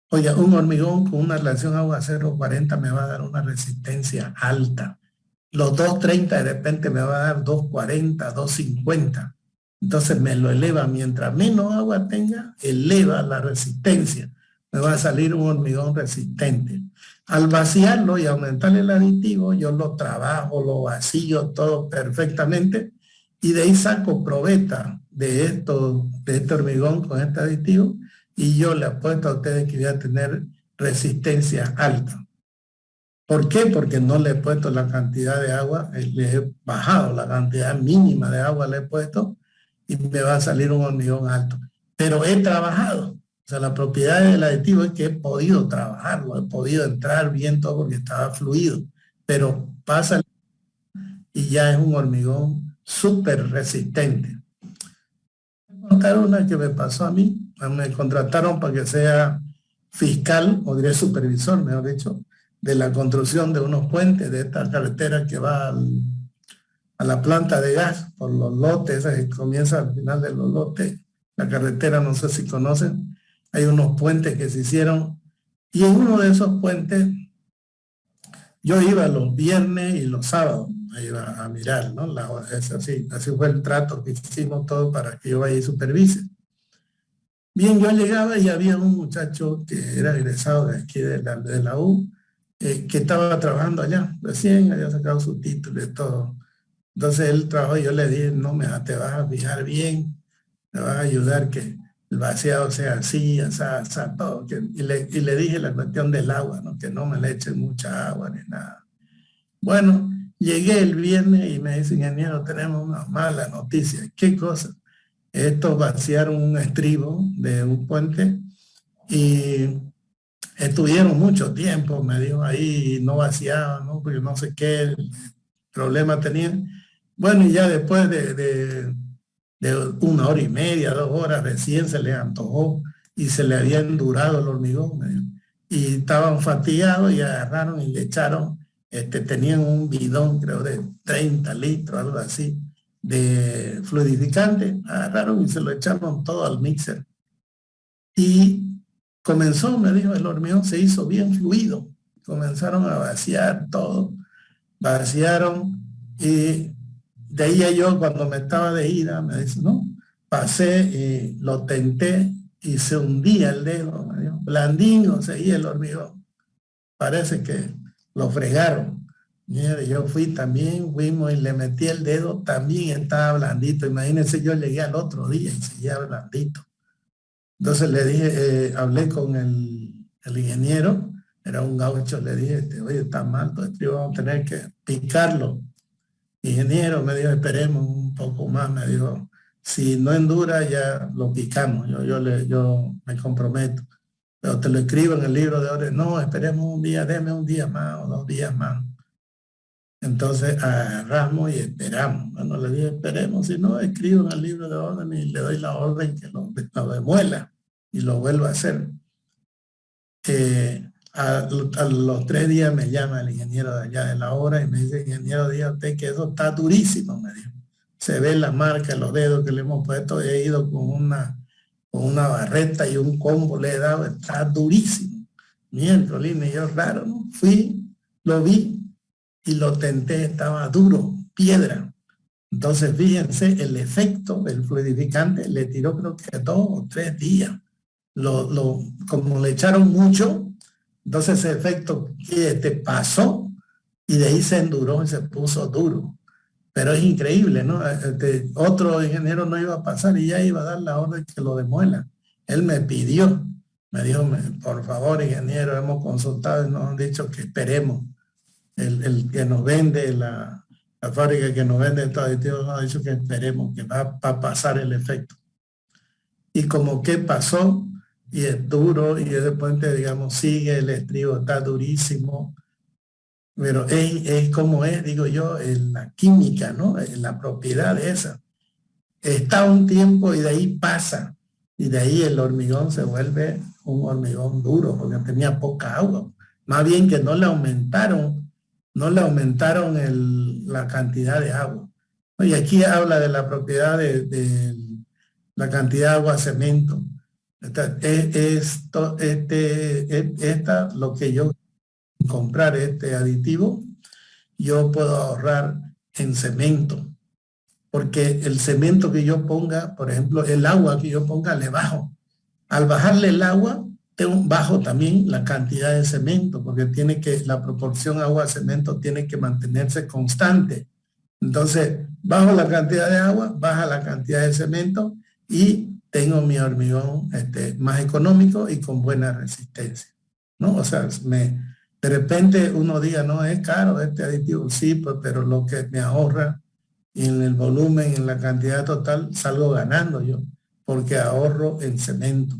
Oye, un hormigón con una relación agua 0,40 me va a dar una resistencia alta. Los 2,30 de repente me va a dar 2,40, 2,50. Entonces me lo eleva. Mientras menos agua tenga, eleva la resistencia. Me va a salir un hormigón resistente. Al vaciarlo y aumentar el aditivo, yo lo trabajo, lo vacío todo perfectamente y de ahí saco probeta de este hormigón con este aditivo y yo le apuesto a ustedes que voy a tener resistencia alta. ¿Por qué? Porque no le he puesto la cantidad de agua, le he bajado la cantidad mínima de agua, le he puesto y me va a salir un hormigón alto. Pero he trabajado. O sea, la propiedad del aditivo es que he podido trabajarlo, he podido entrar bien todo porque estaba fluido. Pero pasa y ya es un hormigón súper resistente. Voy a contar una que me pasó a mí. Me contrataron para que sea fiscal, o diré supervisor, mejor dicho, de la construcción de unos puentes de esta carretera que va a la planta de gas por los lotes, comienza al final de los lotes, la carretera, no sé si conocen, hay unos puentes que se hicieron y en uno de esos puentes yo iba los viernes y los sábados, iba a mirar, ¿no? Así fue el trato que hicimos todo para que yo vaya y supervise. Bien, yo llegaba y había un muchacho que era egresado de aquí de la U, que estaba trabajando allá, recién había sacado su título y todo. Entonces él trabajó y yo le dije, no, te vas a fijar bien, me vas a ayudar que el vaciado sea así, todo. Y le dije la cuestión del agua, ¿no? Que no me le echen mucha agua ni nada. Bueno, llegué el viernes y me dice, ingeniero, tenemos una mala noticia. ¿Qué cosa? Estos vaciaron un estribo de un puente y estuvieron mucho tiempo, me dijo ahí, no vaciaban, ¿no? Porque no sé qué problema tenían. Bueno, y ya después de 1 hora y media, 2 horas, recién se les antojó y se le había endurado el hormigón, me dijo. Y estaban fatigados y agarraron y le echaron, tenían un bidón, creo, de 30 litros, algo así, de fluidificante, agarraron y se lo echaron todo al mixer. Y comenzó, me dijo, el hormigón se hizo bien fluido. Comenzaron a vaciar todo, vaciaron y de ahí yo cuando me estaba de ida, me dice, no, pasé y lo tenté y se hundía el dedo, me dijo, blandino seguía el hormigón. Parece que lo fregaron. Mire, yo fui también, fuimos y le metí el dedo, también estaba blandito. Imagínense, yo llegué al otro día y seguía blandito. Entonces le dije, hablé con el ingeniero, era un gaucho, le dije, oye, está mal, pues vamos a tener que picarlo. Ingeniero, me dijo, esperemos un poco más, me dijo, si no endura ya lo picamos, yo me comprometo. Pero te lo escribo en el libro de orden, no, esperemos un día, deme un día más o 2 días más. Entonces agarramos y esperamos. Bueno, le dije, esperemos, si no, escribo en el libro de orden y le doy la orden que lo demuela y lo vuelvo a hacer. A los 3 días me llama el ingeniero de allá de la obra y me dice, ingeniero, diga usted que eso está durísimo, me dijo. Se ve la marca en los dedos que le hemos puesto, he ido con una barreta y un combo le he dado, está durísimo. Miércoles, y yo raro, ¿no? Fui, lo vi y lo tenté, estaba duro, piedra. Entonces, fíjense, el efecto del fluidificante le tiró creo que 2 o 3 días. Como le echaron mucho, entonces ese efecto pasó y de ahí se enduró y se puso duro. Pero es increíble, ¿no? Otro ingeniero no iba a pasar y ya iba a dar la orden que lo demuela. Él me pidió, me dijo, por favor, ingeniero, hemos consultado y nos han dicho que esperemos. El que nos vende, la fábrica que nos vende estos aditivos nos ha dicho que esperemos, que va a pasar el efecto. Y como que pasó, y es duro, y ese puente, digamos, sigue, el estribo está durísimo, pero es como es, digo yo, en la química, ¿no? En la propiedad de esa. Está un tiempo y de ahí pasa, y de ahí el hormigón se vuelve un hormigón duro, porque tenía poca agua. Más bien que no le aumentaron la cantidad de agua. Y aquí habla de la propiedad de la cantidad de agua cemento. Lo que yo comprar este aditivo, yo puedo ahorrar en cemento, porque el cemento que yo ponga, por ejemplo, el agua que yo ponga, le bajo. Al bajarle el agua, bajo también la cantidad de cemento, porque la proporción agua-cemento tiene que mantenerse constante. Entonces, bajo la cantidad de agua, baja la cantidad de cemento y tengo mi hormigón más económico y con buena resistencia, ¿no? O sea, de repente uno diga, no, es caro este aditivo, sí, pero lo que me ahorra en el volumen, en la cantidad total, salgo ganando yo, porque ahorro en cemento.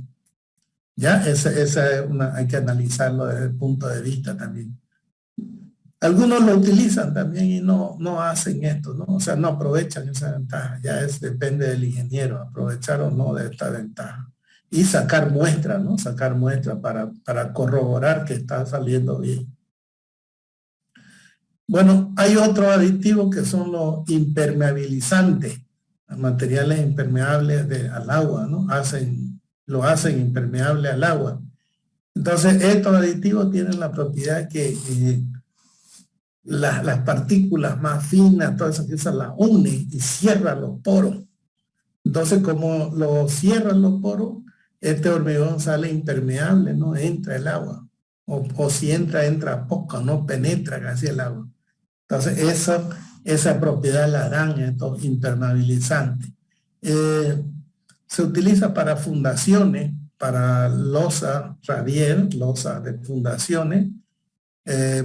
Ya, hay que analizarlo desde el punto de vista también. Algunos lo utilizan también y no hacen esto, ¿no? O sea, no aprovechan esa ventaja. Ya depende del ingeniero, aprovechar o no de esta ventaja. Y sacar muestras, ¿no? Sacar muestras para corroborar que está saliendo bien. Bueno, hay otros aditivos que son los impermeabilizantes, los materiales impermeables al agua, ¿no? Lo hacen impermeable al agua. Entonces, estos aditivos tienen la propiedad que las partículas más finas, todas esas las unen y cierran los poros. Entonces, como lo cierran los poros, este hormigón sale impermeable, no entra el agua. O si entra poco, no penetra casi el agua. Entonces, esa propiedad la dan estos impermeabilizantes. Se utiliza para fundaciones, para losa radier, losa de fundaciones,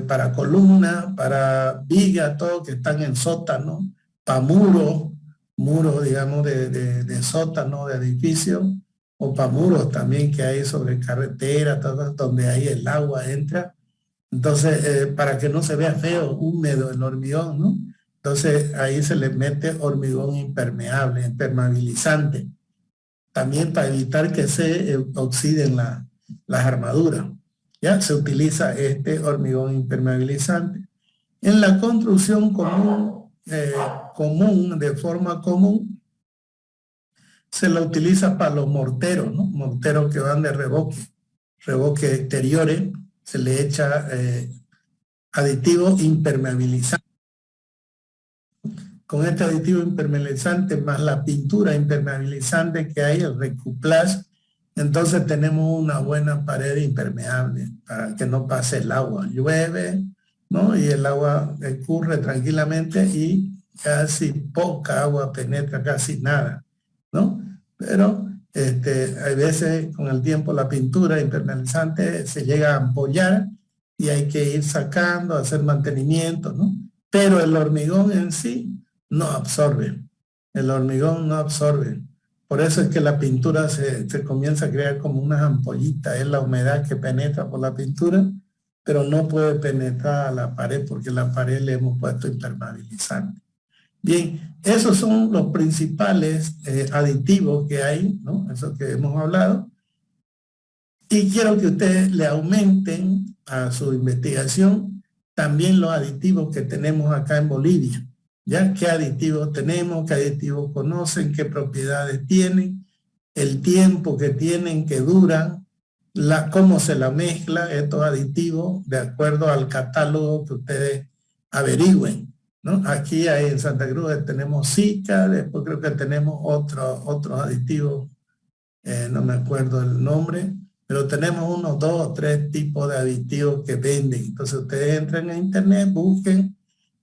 para columnas, para vigas, todo que están en sótano, para muros, digamos, de sótano, de edificio, o para muros también que hay sobre carretera, todo, donde ahí el agua entra. Entonces, para que no se vea feo, húmedo el hormigón, ¿no? Entonces, ahí se le mete hormigón impermeable, impermeabilizante. También para evitar que se oxiden las armaduras. Ya se utiliza este hormigón impermeabilizante. En la construcción de forma común, se lo utiliza para los morteros, ¿no? Morteros que van de revoque exteriores, se le echa aditivo impermeabilizante. Con este aditivo impermeabilizante más la pintura impermeabilizante que hay, el recouplage, entonces tenemos una buena pared impermeable para que no pase el agua. Llueve, ¿no? Y el agua escurre tranquilamente y casi poca agua penetra, casi nada, ¿no? Pero hay veces con el tiempo la pintura impermeabilizante se llega a ampollar y hay que ir sacando, hacer mantenimiento, ¿no? Pero el hormigón en sí no absorbe. El hormigón no absorbe. Por eso es que la pintura se comienza a crear como unas ampollitas. Es la humedad que penetra por la pintura, pero no puede penetrar a la pared porque la pared le hemos puesto impermeabilizante. Bien, esos son los principales aditivos que hay, ¿no? Eso que hemos hablado. Y quiero que ustedes le aumenten a su investigación también los aditivos que tenemos acá en Bolivia. ¿Ya? ¿Qué aditivos tenemos? ¿Qué aditivos conocen? ¿Qué propiedades tienen? El tiempo que tienen, que duran, cómo se la mezcla estos aditivos de acuerdo al catálogo que ustedes averigüen, ¿no? Aquí en Santa Cruz tenemos Zika, después creo que tenemos otros aditivos, no me acuerdo el nombre, pero tenemos unos 2 o 3 tipos de aditivos que venden. Entonces ustedes entran a internet, busquen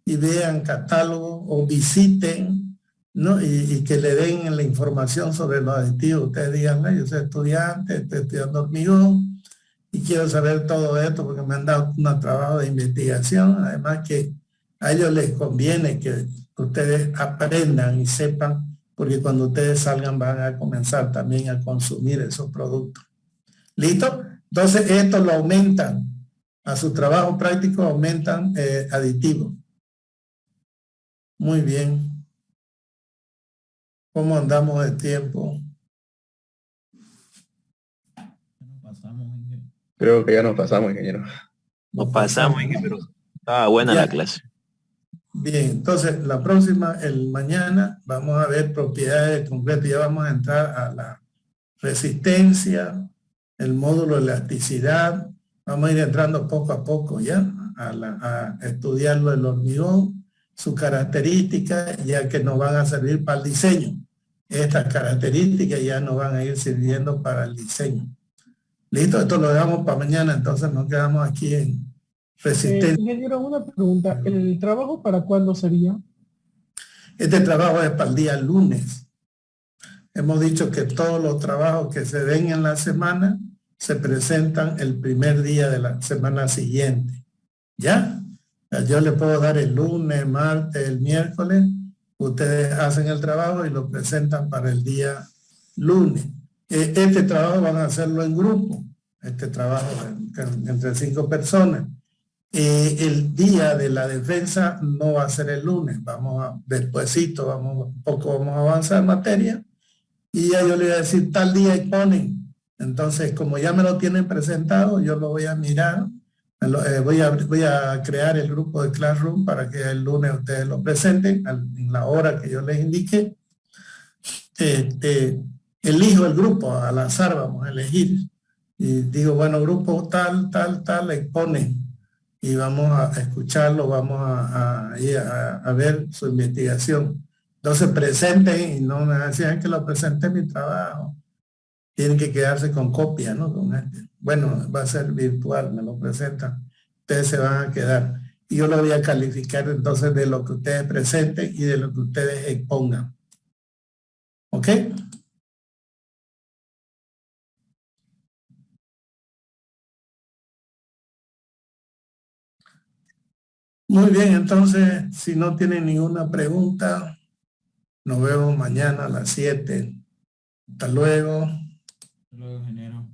y vean catálogo o visiten, ¿no? Y que le den la información sobre los aditivos. Ustedes digan, yo soy estudiante, estoy estudiando hormigón y quiero saber todo esto porque me han dado un trabajo de investigación. Además que a ellos les conviene que ustedes aprendan y sepan, porque cuando ustedes salgan van a comenzar también a consumir esos productos. ¿Listo? Entonces esto lo aumentan. A su trabajo práctico aumentan aditivos. Muy bien. ¿Cómo andamos de tiempo? Creo que ya nos pasamos, ingeniero. Nos pasamos, pero estaba buena Ya. la clase. Bien, entonces la próxima, el mañana, vamos a ver propiedades concretas. Ya vamos a entrar resistencia, el módulo de elasticidad. Vamos a ir entrando poco a poco ya a estudiarlo el hormigón, sus características, ya que nos van a servir para el diseño. Estas características ya nos van a ir sirviendo para el diseño. Listo, esto lo dejamos para mañana, entonces nos quedamos aquí en resistencia. Ingeniero, una pregunta. ¿El trabajo para cuándo sería? Este trabajo es para el día lunes. Hemos dicho que todos los trabajos que se den en la semana se presentan el primer día de la semana siguiente. ¿Ya? Yo le puedo dar el lunes, martes, el miércoles. Ustedes hacen el trabajo y lo presentan para el día lunes. Este trabajo van a hacerlo en grupo. Este trabajo entre 5 personas. El día de la defensa no va a ser el lunes. Despuesito, vamos a avanzar en materia. Y ya yo le voy a decir tal día y ponen. Entonces, como ya me lo tienen presentado, yo lo voy a mirar. Voy a crear el grupo de Classroom para que el lunes ustedes lo presenten en la hora que yo les indique. Elijo el grupo, al azar vamos a elegir. Y digo, bueno, grupo tal, exponen. Y vamos a escucharlo, vamos a ver su investigación. Entonces presenten y no me decían que lo presenté mi trabajo. Tienen que quedarse con copia, ¿no? Bueno, va a ser virtual, me lo presentan. Ustedes se van a quedar. Y yo lo voy a calificar entonces de lo que ustedes presenten y de lo que ustedes expongan. ¿Ok? Muy bien, entonces, si no tienen ninguna pregunta, nos vemos mañana a las 7. Hasta luego. Hasta luego, ingeniero.